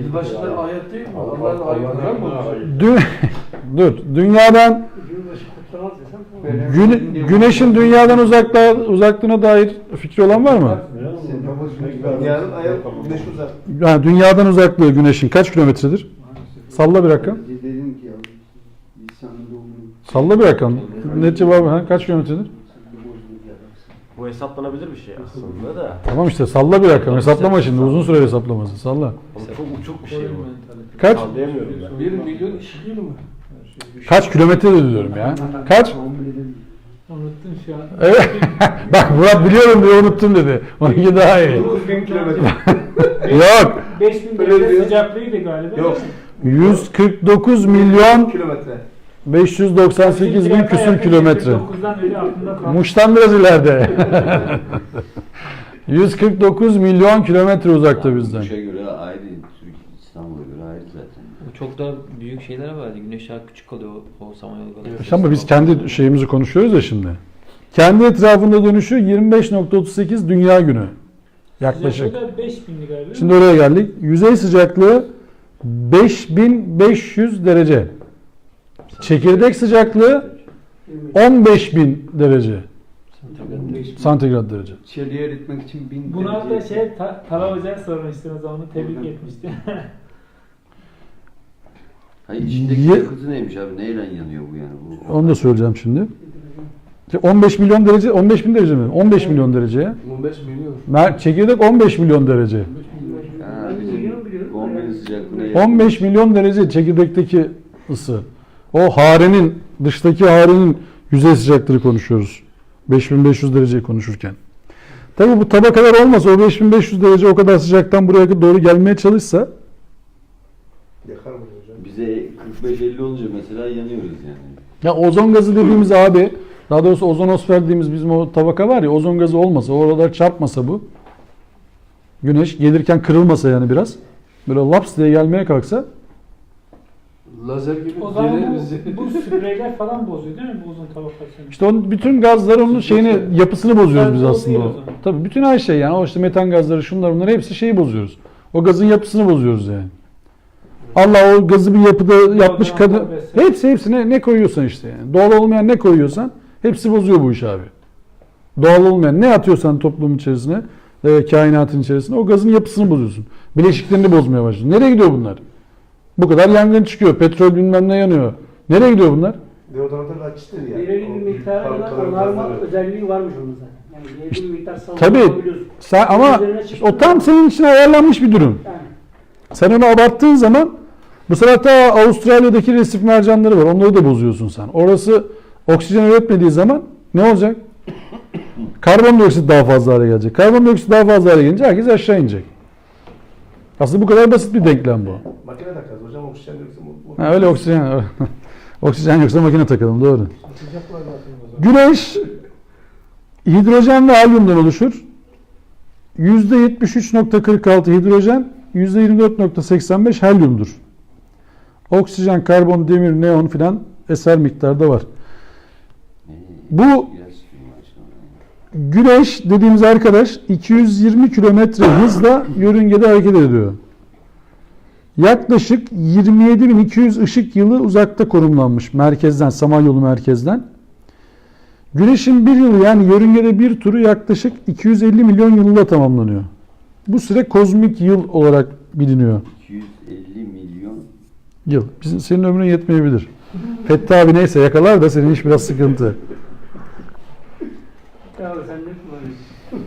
Yılbaşında ayet değil mi? Allah'ın ayetleri mi? Dünyadan Yılbaşı kutlamaz desem. güneşin dünyadan uzaklığına dair fikri olan var mı? Yarın ayak güneş uzak. Yani dünyadan uzaklığı güneşin kaç kilometredir? Salla bir rakam. Dedim ki ya İsa'nın doğumunu Salla bir rakam. Net cevabı kaç kilometredir? Bu hesaplanabilir bir şey aslında da. Tamam işte salla bir rakam. Hesaplama şimdi. Uzun süre hesaplaması. Salla. Ama çok uçuk bir şey bu. Kaç? Anlayamıyorum ben. 1 milyon işi değil mi? Kaç kilometre de diyorum ya. Kaç? Unuttun şu an. Evet. Bak Murat biliyorum diye unuttum dedi. Onunki daha iyi. 9000 kilometre. Yok. 5000 Öyle derece diyor. sıcaklığıydı galiba. Yok. 149 milyon Kilometre. 598 bin küsür kilometre. 9'dan öyle aklımda kaldı. Muş'tan biraz ileride. 149 milyon kilometre uzakta bizden. Kuşa göre ayrı, Türkiye İstanbul'a göre ayrı zaten. o çok da büyük şeyler var. Güneş daha küçük kalıyor o Samanyolu galaksisi. Ama biz kendi şeyimizi konuşuyoruz ya şimdi. Kendi etrafında dönüşü 25.38 dünya günü. Yaklaşık. Sıcaklığı da 5000'di galiba. Şimdi oraya geldik. Yüzey sıcaklığı 5500 derece. Çekirdek sıcaklığı 15.000 derece. Santigrat derece. içeriye eritmek için 1000 Buna da Tala Hoca sormuştu o zaman tebrik etmişti. Hayır içindeki Ye- yakıtı neymiş abi? Neyle yanıyor bu yani? Bu, Onu da söyleyeceğim şimdi. 15 milyon derece, 15 bin derece mi? 15 milyon dereceye. 15 milyon. Çekirdek 15 milyon derece. Ha, bizim 10 bin sıcaklığına yakın. 15 milyon derece çekirdekteki ısı. O harenin, dıştaki harenin yüzey sıcaklığı konuşuyoruz. 5500 dereceyi konuşurken. Tabii bu tabakalar olmasa o 5500 derece o kadar sıcaktan buraya doğru gelmeye çalışsa Yakar mı hocam? Bize 45-50 olunca mesela yanıyoruz yani. ya ozon gazı dediğimiz abi daha doğrusu ozonosfer dediğimiz bizim o tabaka var ya ozon gazı olmasa oralar çarpmasa bu güneş gelirken kırılmasa yani biraz böyle laps diye gelmeye kalksa Lazer gibi O zaman gelir bizi. bu spreyler falan bozuyor değil mi bu uzun tabakasını? işte onun bütün gazlar onun şeyini yapısını bozuyoruz biz Gaz aslında. bozuyor o zaman. Tabii bütün her şey yani o işte metan gazları şunlar bunlar hepsi şeyi bozuyoruz. O gazın yapısını bozuyoruz yani. Allah o gazı bir yapıda yapmış Doğal kadın. vesaire. Hepsine ne koyuyorsan işte yani. Doğal olmayan ne koyuyorsan hepsi bozuyor bu iş abi. Doğal olmayan ne atıyorsan toplumun içerisine, kainatın içerisine o gazın yapısını bozuyorsun. Bileşiklerini bozmaya başlıyorsun. Nereye gidiyor bunlar? Bu kadar yangın çıkıyor. Petrol bilmem ne yanıyor. Nereye gidiyor bunlar? Deodorantlar açıktır yani. Belirli bir miktarına Fabrikaların onarma gazları. özelliği varmış onun zaten. Yani belirli bir miktar Tabii. salınabiliyorsun. Sen ama Üzerine çıktı o tam mı? senin için ayarlanmış bir durum. Yani. Sen onu abarttığın zaman bu sefer ta Avustralya'daki resif mercanları var. Onları da bozuyorsun sen. Orası oksijen üretmediği zaman ne olacak? Karbondioksit daha fazla hale gelecek. Karbondioksit daha fazla hale gelince herkes aşağı inecek. Aslında bu kadar basit bir denklem bu. Makine takarız hocam oksijen yoksa Ha, öyle oksijen. Oksijen yoksa makine takalım doğru. Sıcak var zaten o zaman. Güneş hidrojen ve helyumdan oluşur. %73.46 hidrojen, %24.85 helyumdur. Oksijen, karbon, demir, neon filan eser miktarda var. Bu Biraz maşallah. güneş dediğimiz arkadaş 220 kilometre hızla yörüngede hareket ediyor. Yaklaşık 27.200 ışık yılı uzakta konumlanmış merkezden, Samanyolu merkezden. Güneşin bir yılı yani yörüngede bir turu yaklaşık 250 milyon yılla tamamlanıyor. Bu süre kozmik yıl olarak biliniyor. 250 milyon. Yıl. Senin ömrün yetmeyebilir. Fethi abi neyse yakalar da senin iş biraz sıkıntı. Ya sen ne kullanıyorsun?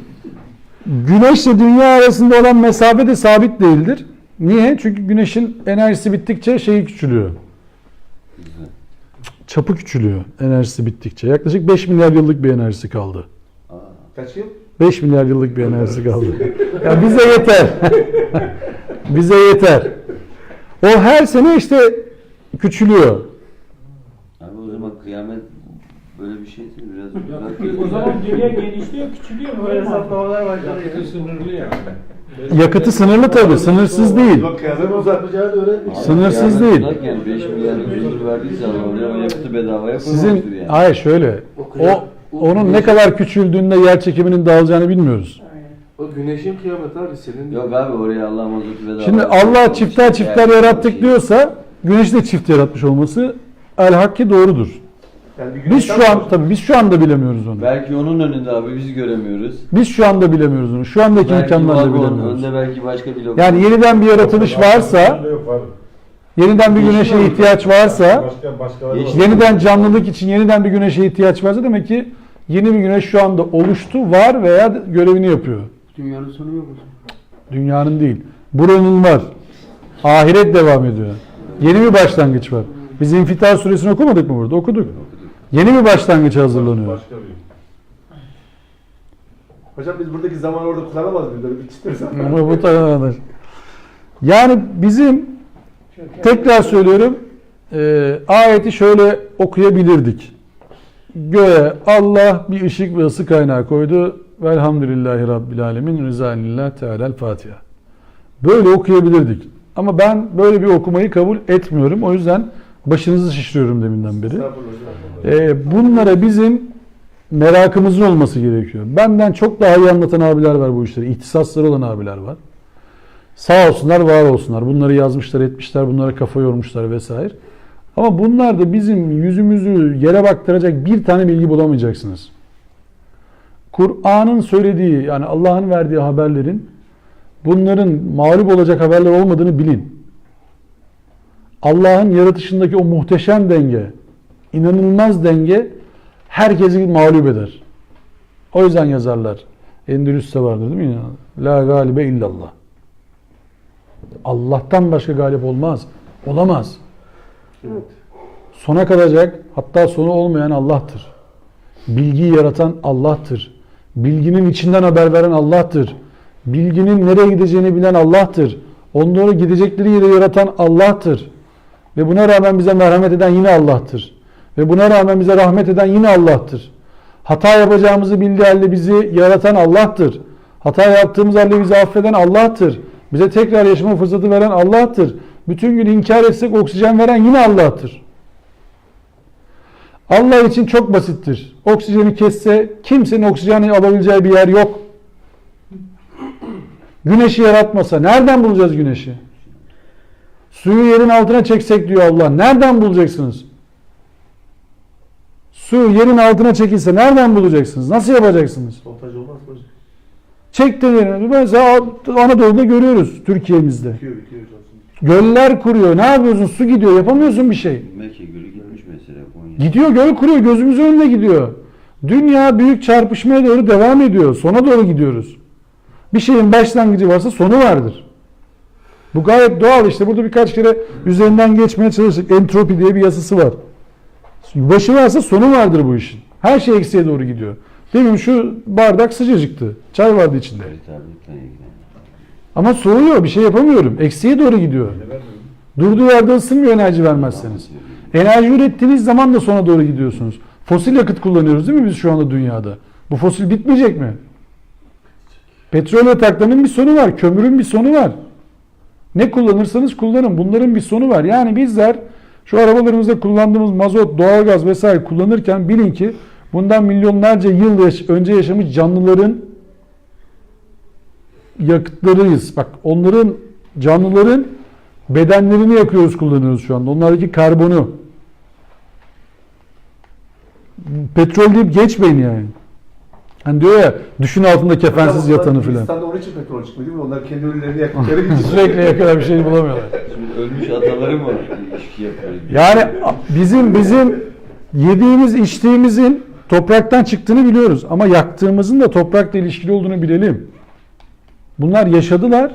Güneşle dünya arasında olan mesafe de sabit değildir. Niye? Çünkü güneşin enerjisi bittikçe şeyi küçülüyor. Çapı küçülüyor enerjisi bittikçe. Yaklaşık 5 milyar yıllık bir enerjisi kaldı. Kaç yıl? 5 milyar yıllık bir enerjisi kaldı. Ya bize yeter. Bize yeter. O her sene işte küçülüyor. Abi o zaman kıyamet böyle bir şeyse biraz O zaman dünya genişliyor, küçülüyor mu? Böyle hesaplamalar başladı. Yakıtı sınırlı yani. Yakıtı sınırlı tabii. Sınırsız değil. Bak kıyamet uzatmayacağı da öğretmiş. Sınırsız değil. Yani 5 milyar yıldır verdiyse Allah oraya o yakıtı bedavaya Sizin koymamıştır yani. hayır şöyle. Onun ne kadar küçüldüğünde yer çekiminin dağılacağını bilmiyoruz. O güneşin kıyameti abi senin. Yok abi oraya Allah mazotu bedava. Şimdi Allah çifter yarattık diyorsa güneşi de çift yaratmış olması el-hakki doğrudur. Yani Biz şu anda bilemiyoruz onu. Belki onun önünde abi biz göremiyoruz. Biz şu anda bilemiyoruz onu. Şu andaki Belki imkanlarla vagon, bilemiyoruz. önde belki başka bir lokal. Yani yeniden bir yaratılış varsa, yeniden bir güneşe ihtiyaç varsa, yeniden canlılık için yeniden bir güneşe ihtiyaç varsa demek ki yeni bir güneş şu anda oluştu, var veya görevini yapıyor. Dünyanın sonu yok o zaman. Dünyanın değil. Buranın var. Ahiret devam ediyor. Yeni bir başlangıç var. Biz İnfitar suresini okumadık mı burada? Okuduk. Yeni bir başlangıç hazırlanıyor. Hocam biz buradaki zamanı orada kullanamaz mıyız? Böyle bir çıtır zaman. Ama bu kadar. Yani bizim tekrar söylüyorum ayeti şöyle okuyabilirdik. Göğe Allah bir ışık ve ısı kaynağı koydu. Velhamdülillahi Rabbil Alemin. Rızanillah Teala'l Fatiha. Böyle okuyabilirdik. Ama ben böyle bir okumayı kabul etmiyorum. O yüzden başınızı şişiriyorum deminden beri. Bunlara bizim merakımızın olması gerekiyor. Benden çok daha iyi anlatan abiler var bu işleri. İhtisasları olan abiler var. Sağ olsunlar, var olsunlar. Bunları yazmışlar, etmişler, bunlara kafa yormuşlar vesaire. Ama bunlar da bizim yüzümüzü yere baktıracak bir tane bilgi bulamayacaksınız. Kur'an'ın söylediği, yani Allah'ın verdiği haberlerin bunların mağlup olacak haberler olmadığını bilin. Allah'ın yaratışındaki o muhteşem denge, inanılmaz denge herkesi mağlup eder. O yüzden yazarlar. Endülüs'te vardır değil mi? La galibe illallah. Allah'tan başka galip olmaz. Olamaz. Evet. Sona kalacak, hatta sonu olmayan Allah'tır. Bilgiyi yaratan Allah'tır. Bilginin içinden haber veren Allah'tır. Bilginin nereye gideceğini bilen Allah'tır. Onları gidecekleri yere yaratan Allah'tır. Ve buna rağmen bize merhamet eden yine Allah'tır. Ve buna rağmen bize rahmet eden yine Allah'tır. Hata yapacağımızı bildiği halde bizi yaratan Allah'tır. Hata yaptığımız halde bizi affeden Allah'tır. Bize tekrar yaşama fırsatı veren Allah'tır. Bütün gün inkar etsek oksijen veren yine Allah'tır. Allah için çok basittir. Oksijeni kesse kimsenin oksijeni alabileceği bir yer yok. Güneşi yaratmasa nereden bulacağız güneşi? Suyu yerin altına çeksek diyor Allah. Nereden bulacaksınız? Su yerin altına çekilse nereden bulacaksınız? Nasıl yapacaksınız? Montaj olmaz mı hocam? Çektin yerini. Mesela Anadolu'da görüyoruz Türkiye'mizde. Bitiyor hocam. Göller kuruyor. Ne yapıyorsun? Su gidiyor. Yapamıyorsun bir şey. Mekke Gölü gitmiş mesela Konya. Gidiyor, göl kuruyor. Gözümüzün önünde gidiyor. Dünya büyük çarpışmaya doğru devam ediyor. Sona doğru gidiyoruz. Bir şeyin başlangıcı varsa sonu vardır. Bu gayet doğal. İşte burada birkaç kere üzerinden geçmeye çalıştık. Entropi diye bir yasası var. Başı varsa sonu vardır bu işin. Her şey eksiye doğru gidiyor. Demin şu bardak sıcacıktı. Çay vardı içinde. Ama soğuyor. Bir şey yapamıyorum. Eksiye doğru gidiyor. Durduğu yerde ısınmıyor enerji vermezseniz. Enerji ürettiğiniz zaman da sona doğru gidiyorsunuz. Fosil yakıt kullanıyoruz değil mi biz şu anda dünyada? Bu fosil bitmeyecek mi? Petrol yataklarının bir sonu var. Kömürün bir sonu var. Ne kullanırsanız kullanın. Bunların bir sonu var. Yani bizler şu arabalarımızda kullandığımız mazot, doğalgaz vesaire kullanırken bilin ki bundan milyonlarca yıl önce yaşamış canlıların yakıtlarıyız. Bak onların, canlıların bedenlerini yakıyoruz, kullanıyoruz şu anda. Onlardaki karbonu. petrol deyip geçmeyin yani. Hani diyor ya düşün altında kefensiz yatanı filan. Hindistan'da onun için petrol çıkmıyor değil mi? Onlar kendi ölülerini yaktıkları için. Sürekli yakala bir şey bulamıyorlar. Şimdi ölmüş ataları mı ilişki yapıyor? Yani bizim yediğimiz içtiğimizin topraktan çıktığını biliyoruz. Ama yaktığımızın da toprakla ilişkili olduğunu bilelim. Bunlar yaşadılar.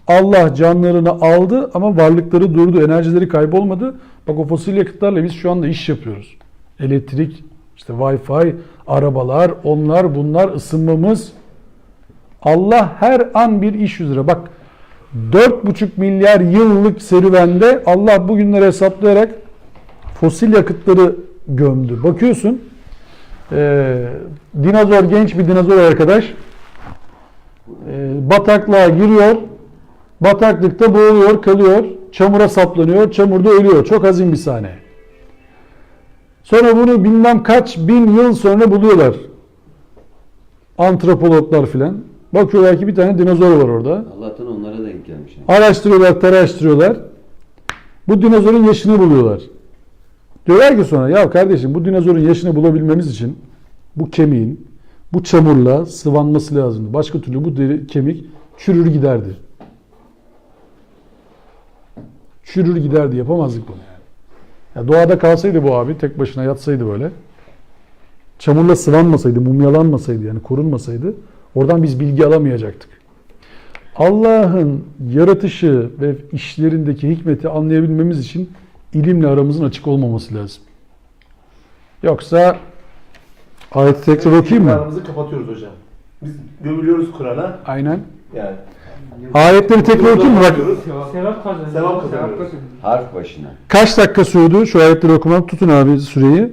Allah canlarını aldı ama varlıkları durdu, enerjileri kaybolmadı. Bak o fosil yakıtlarla biz şu anda iş yapıyoruz. Elektrik, işte Wi-Fi, arabalar, onlar bunlar, ısınmamız. Allah her an bir iş üzere. Bak 4,5 milyar yıllık serüvende Allah bugünleri hesaplayarak fosil yakıtları gömdü. Bakıyorsun dinozor, genç bir dinozor arkadaş bataklığa giriyor. Bataklıkta boğuluyor, kalıyor. Çamura saplanıyor. Çamurda ölüyor. Çok hazin bir sahne. Sonra bunu bilmem kaç bin yıl sonra buluyorlar. Antropologlar filan. Bakıyorlar ki bir tane dinozor var orada. Allah'tan onlara denk gelmiş. Yani. Araştırıyorlar, taraştırıyorlar. Bu dinozorun yaşını buluyorlar. Diyorlar ki sonra ya kardeşim bu dinozorun yaşını bulabilmemiz için bu kemiğin bu çamurla sıvanması lazımdı. Başka türlü bu kemik çürür giderdi. Çürür giderdi. Yapamazdık bunu yani. Ya doğada kalsaydı bu abi tek başına yatsaydı böyle. Çamurla sıvanmasaydı, mumyalanmasaydı yani korunmasaydı oradan biz bilgi alamayacaktık. Allah'ın yaratışı ve işlerindeki hikmeti anlayabilmemiz için ilimle aramızın açık olmaması lazım. Yoksa ayeti tekrar okuyayım mı? Aramızı kapatıyoruz hocam. Biz gömülüyoruz Kur'an'a. Aynen. Yani. Ayetleri tekrar okuyayım mı? Bak Sevap kazanıyoruz. Sevap kazanıyoruz. Harf başına. kaç dakika sürdü şu ayetleri okumam? Tutun abi süreyi.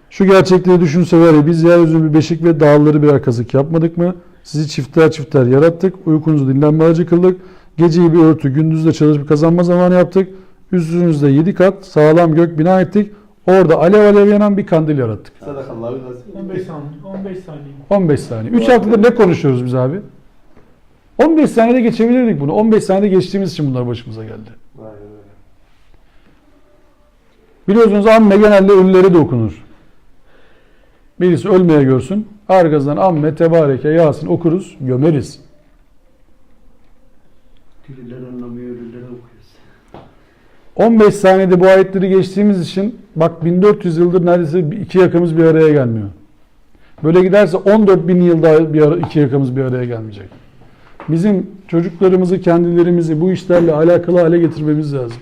Şu gerçekleri düşünse var ya biz yeryüzünü bir beşik ve dağları birer kazık yapmadık mı? Sizi çifter çifter yarattık. Uykunuzu dinlenme aracı kıldık. Geceyi bir örtü, gündüzde çalışıp kazanma zamanı yaptık. Üstünüzde 7 kat sağlam gök bina ettik. Orada alev alev yanan bir kandil yarattık. Sadakallahu lazım. 15 saniye. 15 saniye. 15 saniye. 3 haftadır ne konuşuyoruz biz abi? 15 saniyede geçebilirdik bunu. 15 saniyede geçtiğimiz için bunlar başımıza geldi. Aynen öyle. Biliyorsunuz amme genelde ölüleri de okunur. Birisi ölmeye görsün. Arkasından amme, tebareke, yasin okuruz, gömeriz. Dililer anlamıyor, ölüleri okuyoruz. 15 saniyede bu ayetleri geçtiğimiz için bak 1400 yıldır neredeyse iki yakamız bir araya gelmiyor. Böyle giderse 14.000 yılda iki yakamız bir araya gelmeyecek. Bizim çocuklarımızı, kendilerimizi bu işlerle alakalı hale getirmemiz lazım.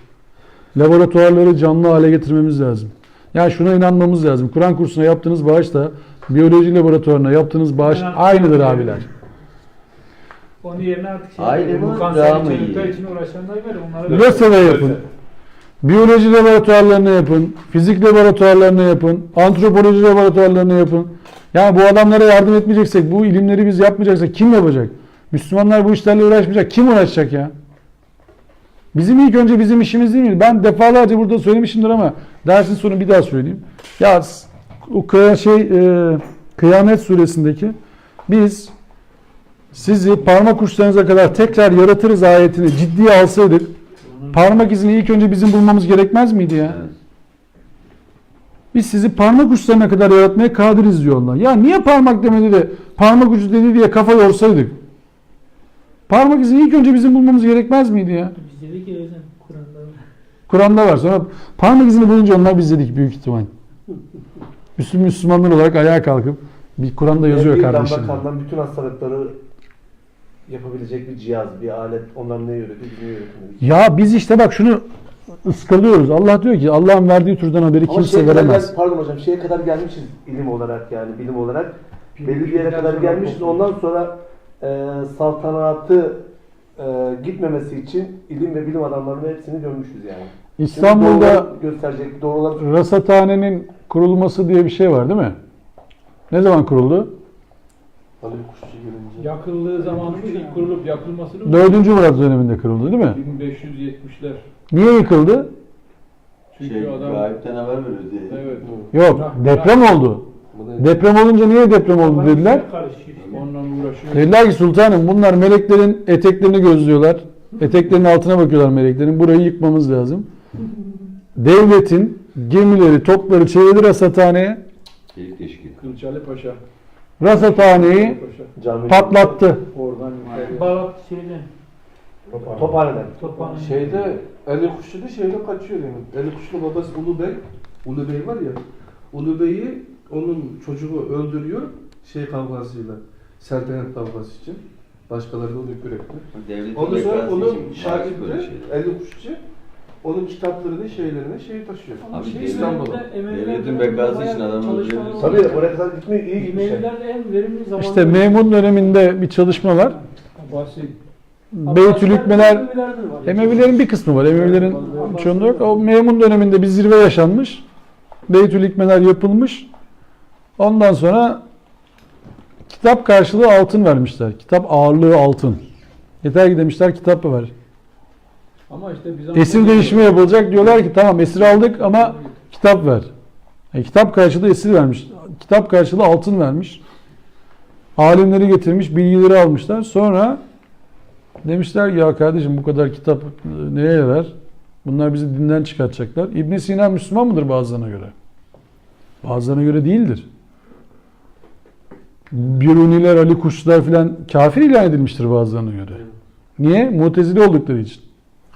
Laboratuvarları canlı hale getirmemiz lazım. Yani şuna inanmamız lazım. Kur'an kursuna yaptığınız bağışla biyoloji laboratuvarına yaptığınız bağış aynıdır abiler. Onun yerine artık Aynı mı? bu Daha kanser mı iyi? çocuklar için uğraşanlar var. Onlara LÖSE'de yapın. Biyoloji laboratuvarlarını yapın. Fizik laboratuvarlarını yapın. Antropoloji laboratuvarlarını yapın. Yani bu adamlara yardım etmeyeceksek, bu ilimleri biz yapmayacaksak kim yapacak? Müslümanlar bu işlerle uğraşmayacak. Kim uğraşacak ya? Bizim ilk önce bizim işimiz değil mi? Ben defalarca burada söylemişimdir ama dersin sonu bir daha söyleyeyim. Ya o Kıyamet suresindeki biz sizi parmak uçlarınıza kadar tekrar yaratırız ayetini ciddiye alsaydık parmak izini ilk önce bizim bulmamız gerekmez miydi ya? Evet. Biz sizi parmak uçlarına kadar yaratmaya kadiriz diyor Allah. Ya niye parmak demedi de parmak ucu dedi diye kafa yorsaydık? Parmak izini ilk önce bizim bulmamız gerekmez miydi ya? Biz dedik ya hocam Kur'an'da var. Kur'an'da var. Sonra parmak izini bulunca onlar biz dedik büyük ihtimal. Müslümanlar olarak ayağa kalkıp bir Kur'an'da yazıyor kardeşim. Bir kandan bütün hastalıkları yapabilecek bir cihaz, bir alet. Onlar ne üretiyor, biz ne üretiyoruz? Ya biz işte bak şunu ıskalıyoruz. Allah diyor ki Allah'ın verdiği türden haberi kimse veremez. Pardon hocam şeye kadar gelmişiz ilim olarak yani bilim olarak. Belli bir yere kadar gelmişiz. Ondan sonra saltanatı gitmemesi için ilim ve bilim adamlarının hepsini görmüşüz yani. İstanbul'da gösterecek doğrular. rasathanenin kurulması diye bir şey var değil mi? Ne zaman kuruldu? Yakıldığı zaman ilk kurulup yakılmasını 4. Murat döneminde kuruldu değil mi? 1570'ler. Niye yıkıldı? Çünkü adam Gayipten haber veriyor diye. evet. Yok, deprem oldu. Deprem olunca niye deprem oldu dediler? Onunla uğraşıyor. Dediler ki sultanım bunlar meleklerin eteklerini gözlüyorlar. Eteklerinin altına bakıyorlar meleklerin. Burayı yıkmamız lazım. Devletin gemileri, topları çevirir rasathaneye. Çelik teşkil. Kılıçali Paşa. Rasathane'yi Cami patlattı. Oradan yukarıya. Balat şeyden. Tophane'den. Tophane. Şeyde Ali Kuşçu'da şeyde kaçıyor yani. Ali Kuşçu'nun babası Ulu Bey. Ulu Bey var ya. Ulu Bey'i onun çocuğu öldürüyor şey kavgasıyla. Seltenat kavgası için. Başkaları da onu kürekti. Devletin Ondan sonra bekası onun için böyle şagirdi şeyler. Ali Kuşçu onun kitaplarını şeylerini taşıyor. Abi Şey, İstanbul'a. Devletin bekası için adamı öldürüyor. Tabii oraya kadar gitmiyor iyi bir şey. Emeviler de en verimli zamanlar. İşte Memun döneminde bir çalışma var. Abbasi. Beytülhükmeler, Emevilerin bir kısmı var. Emevilerin çoğunda yok. O Memun döneminde bir zirve yaşanmış. Beytülhükmeler yapılmış. Ondan sonra kitap karşılığı altın vermişler. Kitap ağırlığı altın. Yeter ki demişler kitap var. Ama işte Bizans Esir değişimi yapılacak. Diyorlar ki tamam esir aldık ama kitap ver. Kitap karşılığı esir vermiş. Kitap karşılığı altın vermiş. Alimleri getirmiş, bilgileri almışlar. Sonra demişler ya kardeşim bu kadar kitap neye yarar? Bunlar bizi dinden çıkartacaklar. İbn Sina Müslüman mıdır bazılarına göre? Bazılarına göre değildir. Biruniler, Ali Kuşçular filan kafir ilan edilmiştir bazılarına göre. Niye? Mutezili oldukları için.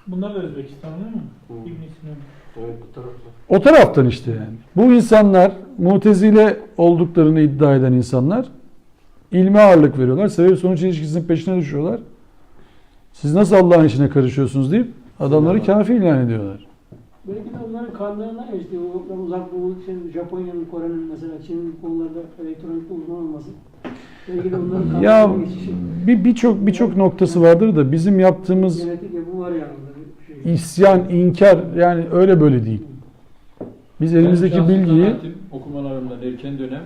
Bunlar da Özbekistan değil mi? İbn Sina. Evet bu tarafta. O taraftan işte yani. Bu insanlar mutezile olduklarını iddia eden insanlar ilme ağırlık veriyorlar. Sebep sonuç ilişkisinin peşine düşüyorlar. Siz nasıl Allah'ın işine karışıyorsunuz deyip adamları kafir ilan ediyorlar. Belki de onların kanlarına işte o uzak doğu, Japonya'nın, Kore'nin mesela Çin'in konularda elektronikte uzman olması. Belki de onların Ya kanlarına geçişi. birçok noktası vardır da bizim yaptığımız Genetik yapı var yani. Bir şey. isyan, inkar yani öyle böyle değil. Biz elimizdeki Ben şahsi bilgiyi kanaatim, okumalarımdan erken dönem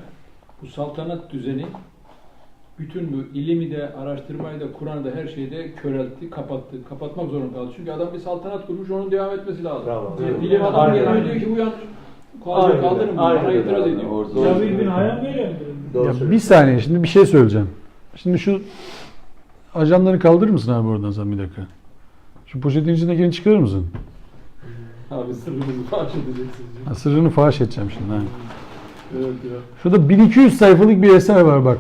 bu saltanat düzeni bütün bu ilimi de, araştırmayı da, Kur'an'ı da her şeyde köreltti, kapattı. Kapatmak zorunda kaldı. Çünkü adam bir saltanat kurmuş, onun devam etmesi lazım. Bravo. Bilim adamı Aynen. geliyor diyor ki bu yanlış. Aynen. Kaldırın bunu, Aynen. bana itiraz ediyor. Orada Cabir bin Hayyan böyle mi? Doğru ya bir söylüyorsun. saniye şimdi bir şey söyleyeceğim. Şimdi şu ajanları kaldırır mısın abi oradan sen bir dakika? Şu poşetin içindekini çıkarır mısın? Abi sırrımızı faş edeceksiniz. Ha, sırrını faş edeceğim şimdi. Ha. Evet ya. Şurada 1200 sayfalık bir eser var bak.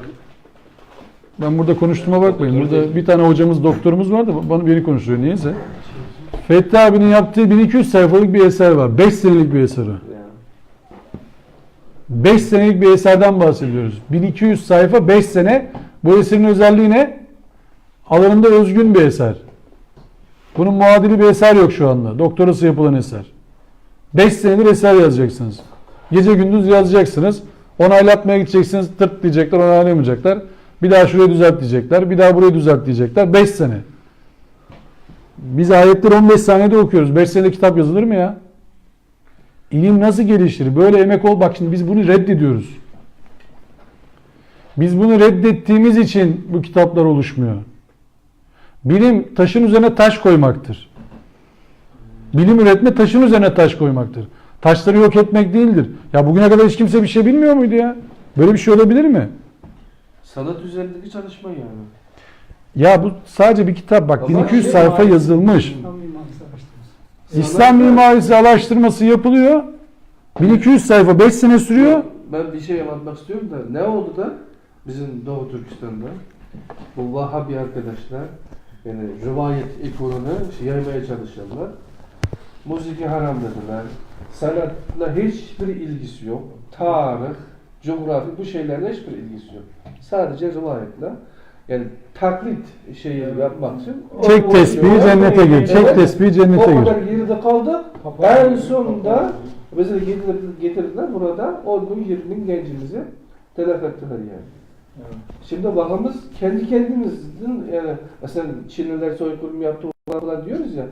Ben burada konuştuğuma bakmayın. Burada bir tane hocamız, doktorumuz var da beni konuşuyor niyeyse. Fethi abinin yaptığı 1200 sayfalık bir eser var. 5 senelik bir eser o. 5 senelik bir eserden bahsediyoruz. 1200 sayfa 5 sene. Bu eserin özelliği ne? Alanında özgün bir eser. Bunun muadili bir eser yok şu anda. Doktorası yapılan eser. 5 senedir eser yazacaksınız. Gece gündüz yazacaksınız. Onaylatmaya gideceksiniz. Tırt diyecekler, onaylamayacaklar. Bir daha şurayı düzelt diyecekler. Bir daha burayı düzelt diyecekler. 5 sene. Biz ayetleri 15 saniyede okuyoruz. 5 senede kitap yazılır mı ya? İlim nasıl gelişir? Böyle emek ol. Bak şimdi biz bunu reddediyoruz. Biz bunu reddettiğimiz için bu kitaplar oluşmuyor. Bilim taşın üzerine taş koymaktır. Bilim üretme taşın üzerine taş koymaktır. Taşları yok etmek değildir. Ya bugüne kadar hiç kimse bir şey bilmiyor muydu ya? Böyle bir şey olabilir mi? Sanat üzerindeki çalışma yani. Ya bu sadece bir kitap bak. Ama 1200 şey sayfa var. yazılmış. Tam bir mantık araştırması. İslam mimarisi araştırması yapılıyor. 1200 sayfa 5 sene sürüyor. Ben bir şey anlatmak istiyorum da ne oldu da bizim Doğu Türkistan'da bu Vahabi arkadaşlar yani rivayet ikonunu yaymaya çalışanlar müziği haram dediler. Sanatla hiçbir ilgisi yok. Tarih, coğrafi bu şeylerle hiçbir ilgisi yok. Sadece rivayetle yani taklit şeyi yapmak için Çek tespihi cennete gir. Çek tespihi cennete o gir. kadar geride kaldı. En sonunda mesela getirdiler burada onun yerinin gencimizi telef ettiler yani. Evet. Şimdi vahamız kendi kendimizin yani mesela Çinliler soykırım yaptı falan diyoruz ya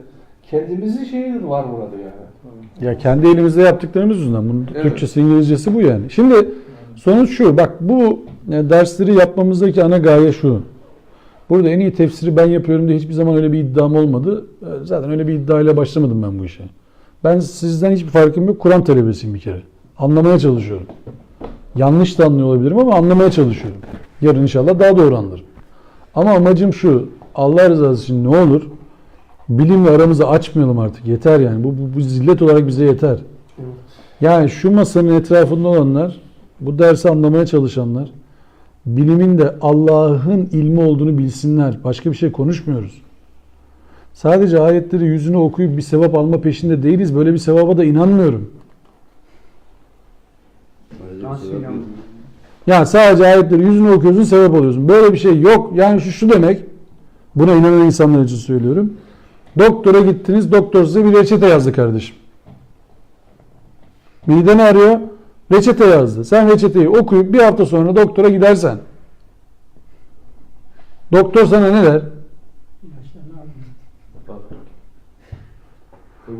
kendimizin şeyi var burada yani. Ya kendi elimizde yaptıklarımız yüzünden. Bunun Evet. Türkçesi, İngilizcesi bu yani. Şimdi sonuç şu. Bak bu dersleri yapmamızdaki ana gaye şu. Burada en iyi tefsiri ben yapıyorum diye hiçbir zaman öyle bir iddiam olmadı. Zaten öyle bir iddiayla başlamadım ben bu işe. Ben sizden hiçbir farkım yok. Kur'an talebesiyim bir kere. Anlamaya çalışıyorum. Yanlış da anlıyor olabilirim ama anlamaya çalışıyorum. Yarın inşallah daha doğru anlarım. Ama amacım şu. Allah rızası için ne olur bilimle aramızı açmayalım artık. Yeter yani. Bu zillet olarak bize yeter. Yani şu masanın etrafında olanlar bu dersi anlamaya çalışanlar bilimin de Allah'ın ilmi olduğunu bilsinler. Başka bir şey konuşmuyoruz. Sadece ayetleri yüzüne okuyup bir sevap alma peşinde değiliz. Böyle bir sevaba da inanmıyorum. Yani sadece ayetleri yüzüne okuyorsun, sevap alıyorsun. Böyle bir şey yok. Yani şu demek, buna inanan insanlar için söylüyorum. Doktora gittiniz, doktor size bir reçete yazdı kardeşim. Mideni arıyor, reçete yazdı. Sen reçeteyi okuyup bir hafta sonra doktora gidersen, doktor sana ne der?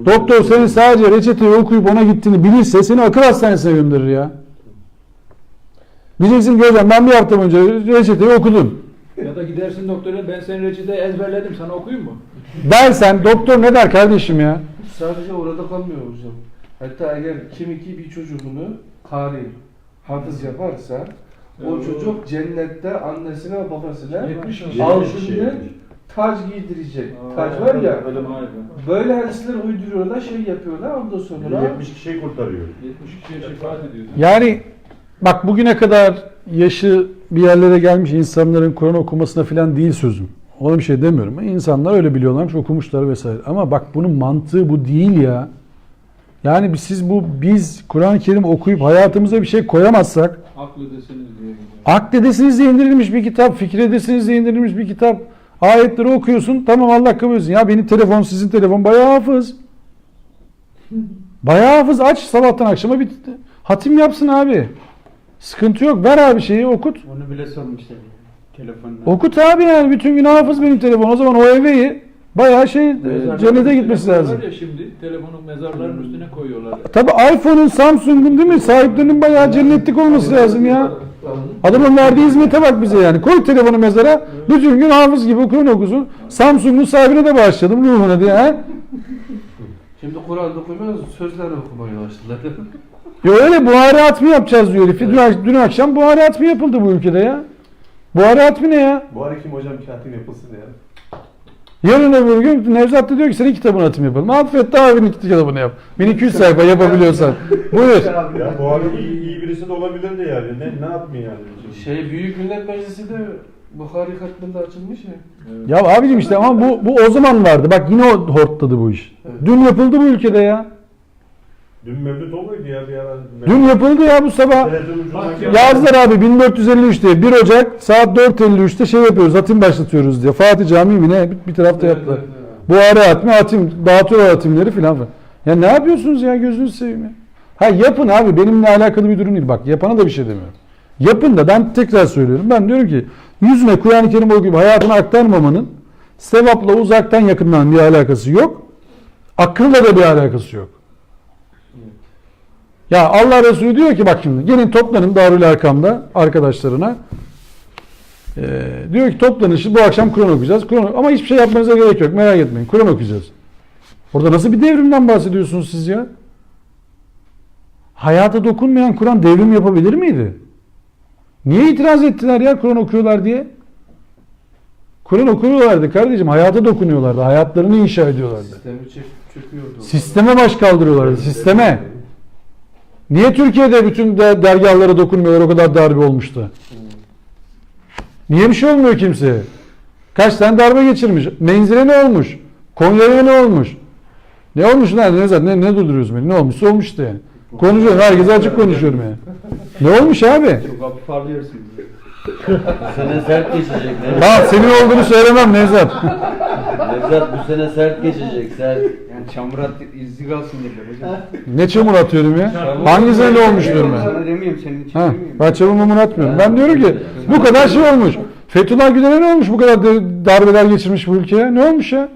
Doktor senin sadece reçeteyi okuyup ona gittiğini bilirse seni akıl hastanesine gönderir ya. Diyeceksin ki hocam ben bir hafta önce reçeteyi okudum. Ya da gidersin doktora, ben senin reçeteyi ezberledim, sana okuyayım mı? Dersen doktor ne der kardeşim ya? Sadece orada kalmıyor hocam. Hatta eğer kim iki bir çocuğunu kari, hafız yaparsa o çocuk cennette annesine ve babasına 70 kişi. altından tac giydirecek. Tac var ya, Öyle mi? böyle hadisler uyduruyorlar, şey yapıyorlar, ondan sonra 70 kişiyi kurtarıyor. 70 kişiye şefaat ediyor. Yani bak bugüne kadar yaşı bir yerlere gelmiş insanların Kur'an okumasına falan değil sözüm. Ona bir şey demiyorum. İnsanlar öyle biliyorlarmış, okumuşlar vesaire. Ama bak bunun mantığı bu değil ya. Yani biz Kur'an-ı Kerim okuyup hayatımıza bir şey koyamazsak, Akledesiniz diye. akledesiniz diye indirilmiş bir kitap, fikredesiniz diye indirilmiş bir kitap, ayetleri okuyorsun, tamam Allah kabul etsin. Ya benim telefon, sizin telefon bayağı hafız. Bayağı hafız, aç sabahtan akşama bir hatim yapsın abi. Sıkıntı yok, ver abi şeyi okut. Onu bile sormuşlar. Telefonla. Okut abi yani, bütün gün hafız benim telefon. O zaman o evi bayağı cennete gitmesi lazım. Var ya şimdi telefonun mezarların üstüne koyuyorlar. Tabi iPhone'un, Samsung'un değil mi? Sahiplerinin bayağı cennetlik olması lazım ya. Adamın verdiği hizmete bak bize yani. Koy telefonu mezara, bütün gün hafız gibi Kur'an okusun. Samsung'un sahibine de bağışladım ruhuna diye. He? şimdi Kur'an'da okumuyoruz, sözlerle okumaya başladılar. Ya öyle Buhari hatmi yapacağız diyor herif. Dün akşam Buhari hatmi yapıldı bu ülkede ya. Buhari hatmi ne ya? Bu ara kim hocam katip yapılsın ya? Yarın öbür gün Nevzat da diyor ki senin kitabını hatım yapalım. Affet de abinin kitabını yap. 1200 sayfa yapabiliyorsan. Buyur. Ya bu arada iyi birisi de olabilirdi yani. Ne yapmayın yani? Büyük Millet Meclisi de Bukhari katmında açılmış ya. Ya abicim işte ama bu o zaman vardı. Bak yine hortladı bu iş. Evet. Dün yapıldı bu ülkede ya. Dün Mevlüt oluydu ya bir ara. Dün yapıldı ya bu sabah. Yazdılar abi 1453 diye 1 Ocak saat 4.53'te şey yapıyoruz, hatim başlatıyoruz diye. Fatih Camii mi ne bir tarafta yaptılar. Buhari hatmi, hatim, dağıtıyorlar hatimleri filan. Ya ne yapıyorsunuz ya, gözünüzü seveyim ya. Ha yapın abi, benimle alakalı bir durum değil. Bak yapana da bir şey demiyorum. Yapın da ben tekrar söylüyorum. Ben diyorum ki yüzüne Kur'an-ı Kerim okuyup hayatını aktarmamanın sevapla uzaktan yakından bir alakası yok. Akılla da bir alakası yok. Ya Allah Resulü diyor ki bak şimdi gelin toplanın Darül Erkam'da arkadaşlarına. Diyor ki toplanın şimdi bu akşam Kur'an okuyacağız. Ama hiçbir şey yapmanıza gerek yok, merak etmeyin. Kur'an okuyacağız. Orada nasıl bir devrimden bahsediyorsunuz siz ya? Hayata dokunmayan Kur'an devrim yapabilir miydi? Niye itiraz ettiler ya Kur'an okuyorlar diye? Kur'an okuyorlardı kardeşim, hayata dokunuyorlardı, hayatlarını inşa ediyorlardı. Sistemi çöküyordu. Sisteme baş kaldırıyorlardı, sisteme. Niye Türkiye'de bütün dergahlara dokunmuyorlar, o kadar darbe olmuştu? Niye bir şey olmuyor kimseye? Kaç tane darbe geçirmiş? Menzile ne olmuş? Konya'ya ne olmuş? Ne olmuş lan? Ne durduruyorsun beni? Ne olmuşsa olmuştu yani. Konuşuyorum, herkese açık konuşuyorum yani. Ne olmuş abi? Çok hafif ağırlıyorsun. Bu sene sert geçecek. Bak senin olduğunu söylemem Nevzat. Nevzat bu sene sert geçecek. Sert. Yani çamur at izi kalsın dediler hocam. Ne çamur atıyorum ya? Hangisine ne olmuş diyorum ben? Sana demiyorum, senin için Ha, demiyorum. ben çamur atmıyorum. Ben diyorum ki bu kadar şey olmuş. Fethullah Gülen'e ne olmuş, bu kadar darbeler geçirmiş bu ülkeye? Ne olmuş ya?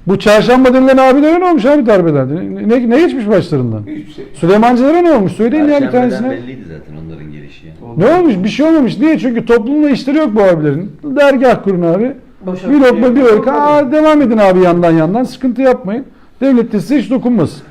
Bu çarşamba denilen abilere ne olmuş abi darbelerde? Ne geçmiş başlarından? Süleymancılara ne olmuş? Söyleyin ya bir tanesine. Belliydi zaten onların gelişi. Ne olmuş? Bir şey olmamış. Niye? Çünkü toplumla işleri yok bu abilerin. Dergah kurun abi. Bir lokma bir ırka. Devam edin abi yandan. Sıkıntı yapmayın. Devlet de size hiç dokunmasın.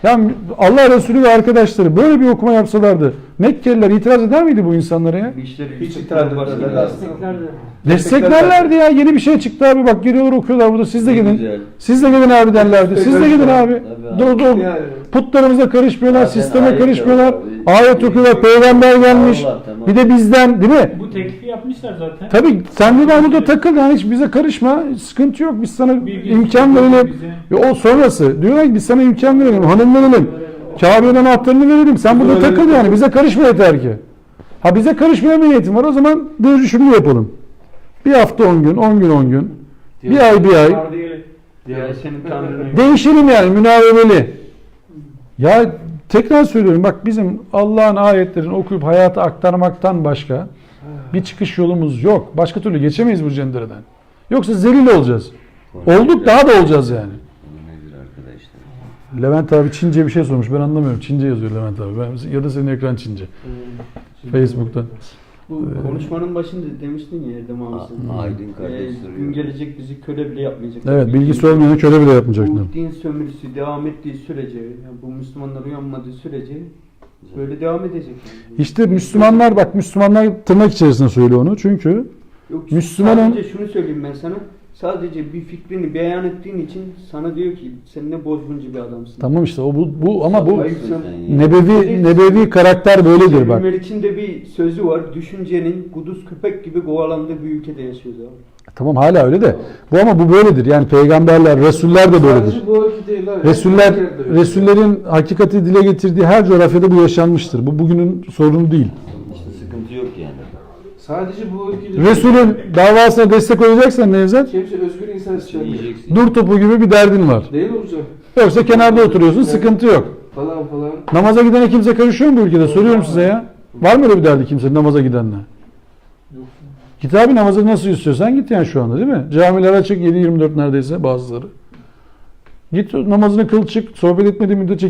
Yani Allah Resulü ve arkadaşları böyle bir okuma yapsalardı Mekkeliler itiraz eder miydi bu insanlara ya? Hiç itiraz etmediler. Desteklerdi. Desteklerlerdi ya. Yeni bir şey çıktı abi. Bak geliyorlar okuyorlar burada. Siz de Ne gidin. güzel. Siz de gidin abi derlerdi. Siz de gidin abi. Tabii Dur. Yani. Putlarımıza karışmıyorlar. Zaten Sisteme ayet karışmıyorlar. var abi. Ayet okuyorlar. Peygamber gelmiş. Allah, tamam. Bir de bizden değil mi? Bu teklifi yapmışlar zaten. Tabii sen de ben burada takıl yani hiç bize karışma. Sıkıntı yok. Biz sana Bilgi imkan verelim. bize. O sonrası. Diyorlar ki biz sana imkan verelim. Hanım verelim. Kabe'nin anahtarını verelim. Sen burada takıl yani. Bize karışma yeter ki. Ha bize karışmaya bir niyetin var. O zaman dönüşümlü yapalım. Bir hafta 10 gün, 10 gün 10 gün. Bir ay bir ay. Ya senin tanrını. Değişelim yani münavebeli. Ya tekrar söylüyorum bak bizim Allah'ın ayetlerini okuyup hayata aktarmaktan başka bir çıkış yolumuz yok. Başka türlü geçemeyiz bu cendereden. Yoksa zelil olacağız. Olduk daha da olacağız yani. Nedir arkadaşlar? Levent abi Çince bir şey sormuş. Ben anlamıyorum. Çince yazıyor Levent abi. Ya da senin ekran Çince. Facebook'tan. Bu konuşmanın başında demiştin ya Erdem abi sen. Aydın kardeş Gün soruyor. gelecek bizi köle bile yapmayacak. Evet bilgisi olmayanı köle bile yapmayacaklar. Bu din sömürüsü devam ettiği sürece, yani bu Müslümanlar uyanmadığı sürece böyle devam edecek. Yani. İşte Müslümanlar bak Müslümanlar tırnak içerisinde söylüyor onu. Çünkü Yok, Müslümanın- sadece şunu söyleyeyim ben sana. Sadece bir fikrini beyan ettiğin için sana diyor ki sen ne bozguncu bir adamsın. tamam işte o bu ama bu Hayır, sen- nebevi karakter böyledir bak. Ömer için de bir sözü var. Düşüncenin kuduz köpek gibi kovalandığı bir ülkede yaşıyoruz abi. Tamam hala öyle de. Bu ama bu böyledir. Yani peygamberler, resuller de böyledir. Sadece bu ülke değil. ha. Resuller, Her yerde öyle. Resullerin hakikati dile getirdiği her coğrafyada bu yaşanmıştır. Bu bugünün sorunu değil. İşte sıkıntı yok yani. Sadece bu ülkede değil. Resulün davasına destek olacaksan Nevzat, Kimse özgür insan istemiyor. Yiyeceksin. dur topu gibi bir derdin var. Değil mi hocam? Yoksa kenarda oturuyorsun, sıkıntı yok. Falan. Namaza gidene kimse karışıyor mu bu ülkede? Soruyorum size ya. Var mı öyle bir derdi kimsenin namaza gidenle? Git abi namazı nasıl istiyorsan git yani şu anda değil mi? Camiler açık 7-24 neredeyse bazıları. Git namazını kıl çık. Sohbet etmediği müddetçe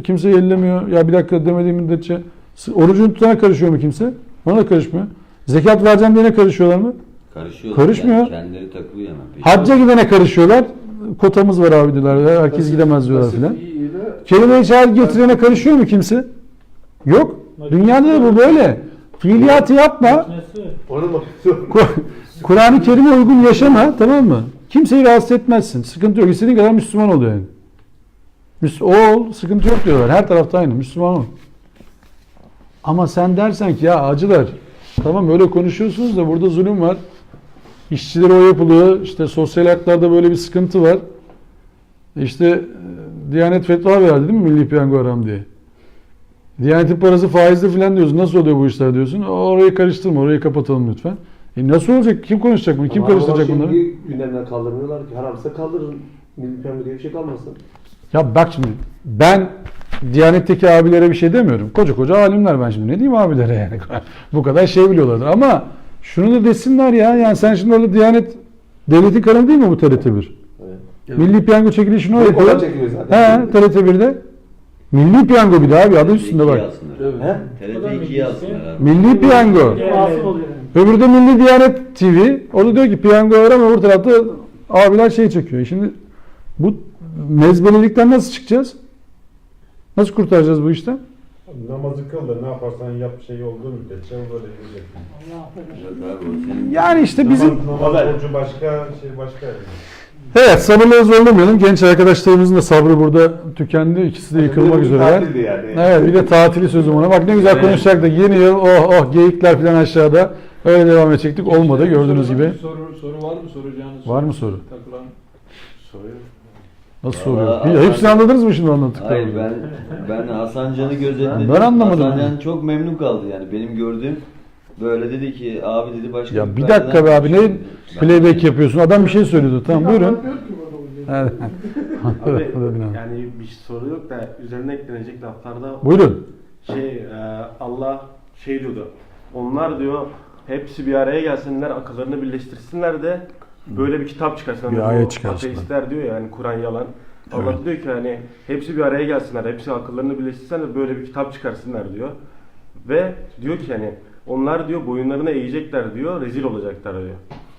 kimse ellemiyor. Ya bir dakika demediği müddetçe. Orucunu tutana karışıyor mu kimse? Ona da karışmıyor. Zekat vereceğim diyene karışıyorlar mı? Karışıyorlar. Karışmıyor. Yani kendileri takılıyor hemen. Hacca gidene karışıyorlar. Kotamız var abi diyorlar. Herkes gidemez diyorlar filan. Kelime-i şehadet getirene karışıyor mu kimse? Yok. Dünyada da bu böyle. Fiiliyatı yapma. Onu mu? Kur'an-ı Kerim'e uygun yaşama, tamam mı? Kimseyi rahatsız etmezsin. Sıkıntı yok. İstediğin kadar Müslüman ol yani. Ol, sıkıntı yok diyorlar. Her tarafta aynı. Müslüman ol. Ama sen dersen ki ya acılar, tamam öyle konuşuyorsunuz da burada zulüm var. İşçilere o yapılıyor. İşte sosyal haklarda böyle bir sıkıntı var. İşte Diyanet fetva verdi değil mi Milli Piyango haram diye. Diyanetin parası faizli falan diyorsun. Nasıl oluyor bu işler diyorsun. Orayı karıştırma, orayı kapatalım lütfen. Nasıl olacak? Kim konuşacak bunu? Kim karıştıracak bunları? Gündemden kaldırmıyorlar ki. Haramsa kaldırın. Milli Piyango diye bir şey kalmasın. Ya bak şimdi ben Diyanet'teki abilere bir şey demiyorum. Koca koca alimler ben şimdi ne diyeyim abilere yani. Bu kadar şey biliyorlardır ama şunu da desinler ya. Yani sen şimdi orada Diyanet devletin kanalı değil mi bu TRT1? Evet. Milli Piyango çekilişini o Oradan yapıyor. çekiliyor zaten. He TRT1'de. Milli Piyango bir daha abi adı üstünde bak. He? TRT 2'yi alsınlar abi. Milli Piyango. Masum oluyor yani. Öbürü de Milli Diyanet TV. O da diyor ki piyango var ama öbür tarafta abiler şey çekiyor. Şimdi bu mezbelelikten nasıl çıkacağız? Nasıl kurtaracağız bu işten? Namazı kıl da ne yaparsan yap şey olduğu müddetçe o böyle gidecek. Allah affeder. Yok abi, o senin- Yani işte bizim... Namaz borcu başka, şey başka. Evet sabırları zorlamayalım. Genç arkadaşlarımızın da sabrı burada tükendi. İkisi de yıkılmak üzereler. Tatildi yani. Evet bir de tatili sözüm ona. Bak ne güzel konuşacaktık. Yeni yıl geyikler falan aşağıda. Öyle devam edecektik. Olmadı gördüğünüz gibi. Soru var mı soracağınız? Var mı soru? Takılan. Nasıl Vallahi soruyor? Hepsini anladınız mı şimdi anlattıklarımı? Hayır ben Hasan Can'ı gözetledim. Ben anlamadım. Hasan Can çok memnun kaldı yani benim gördüğüm. Böyle dedi ki abi dedi başka Ya bir ülkelerden dakika be abi ne konuşuyor dedi. playback yapıyorsun? Adam bir şey söylüyordu. Tamam buyurun. Evet. Yani bir soru yok da üzerine eklenecek laflarda Buyurun. Allah şey diyordu. Onlar diyor hepsi bir araya gelsinler, akıllarını birleştirsinler de böyle bir kitap çıkarsınlar. Bir Bu ayet çıkarsınlar. Ateistler diyor ya yani Kur'an yalan. Allah Evet. diyor ki hani hepsi bir araya gelsinler, hepsi akıllarını birleştirsinler de böyle bir kitap çıkarsınlar diyor. Ve diyor ki hani onlar diyor boyunlarını eğecekler diyor, rezil olacaklar diyor.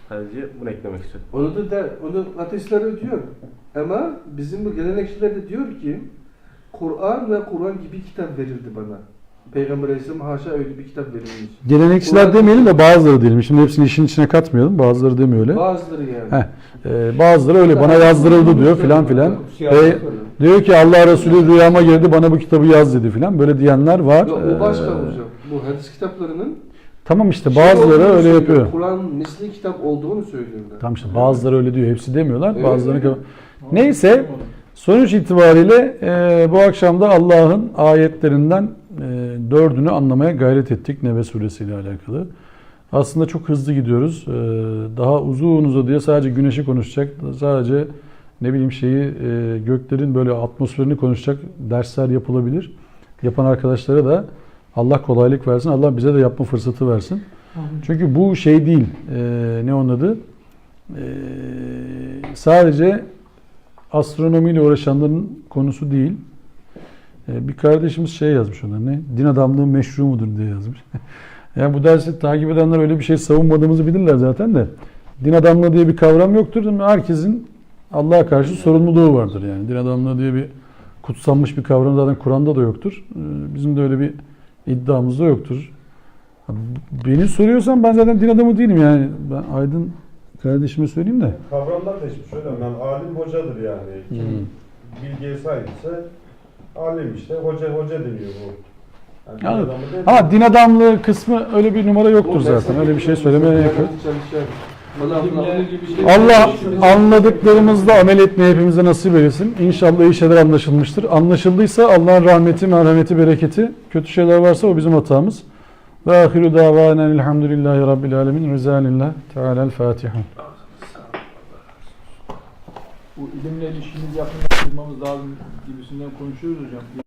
Sadece bunu eklemek istedim. Onu ateistler diyor. Ama bizim bu gelenekçiler de diyor ki Kur'an ve Kur'an gibi kitap verildi bana. Peygamber Aleyhisselam haşa öyle bir kitap verilmiş. Gelenekçiler demeyelim de bazıları diyelim. Şimdi hepsini işin içine katmayalım. Bazıları demiyor öyle. Bazıları yani. Bazıları öyle bana yazdırıldı diyor filan filan. Ve diyor ki Allah Resulü rüyama girdi bana bu kitabı yaz dedi filan. Böyle diyenler var. Yok, bu başka hocam. Bu hadis kitaplarının Tamam işte bazıları öyle söylüyor. yapıyor. Kur'an misli kitap olduğunu söylüyorlar. Tamam işte bazıları öyle diyor. Hepsi demiyorlar. Evet, Bazıları neyse sonuç itibariyle bu akşam da Allah'ın ayetlerinden 4'ünü anlamaya gayret ettik Nebe suresi ile alakalı. Aslında çok hızlı gidiyoruz. Daha uzun uzadıya sadece güneşi konuşacak, sadece ne bileyim göklerin böyle atmosferini konuşacak dersler yapılabilir. Yapan arkadaşlara da Allah kolaylık versin. Allah bize de yapma fırsatı versin. Çünkü bu değil. Ne onun adı? Sadece astronomiyle uğraşanların konusu değil. Bir kardeşimiz yazmış ona ne? Din adamlığı meşru mudur diye yazmış. Yani bu dersi takip edenler öyle bir şey savunmadığımızı bilirler zaten de. Din adamlığı diye bir kavram yoktur. Herkesin Allah'a karşı sorumluluğu vardır yani. Din adamlığı diye bir kutsanmış bir kavram zaten Kur'an'da da yoktur. Bizim de öyle bir iddiamız da yoktur. Beni soruyorsan ben zaten din adamı değilim yani. Ben Aydın kardeşime söyleyeyim de. Kavramlar da işte şöyle, yani alim hocadır yani. Kim bilgiye sahipse alim işte, hoca deniyor bu. Yani din adamı değil. Ama din adamlığı kısmı öyle bir numara yoktur zaten. Öyle bir şey söylemeye gerek yok. Allah anladıklarımızla amel etmeyi hepimize nasip eylesin. İnşallah iyi şeyler anlaşılmıştır. Anlaşıldıysa Allah'ın rahmeti, merhameti, bereketi. Kötü şeyler varsa o bizim hatamız. Ve ahiru davanen elhamdülillahi rabbil alemin. Rızalillah. Teala'l Fatiha. Bu ilimle ilişkimizi yakınlaştırmamız lazım gibisinden konuşuyoruz hocam.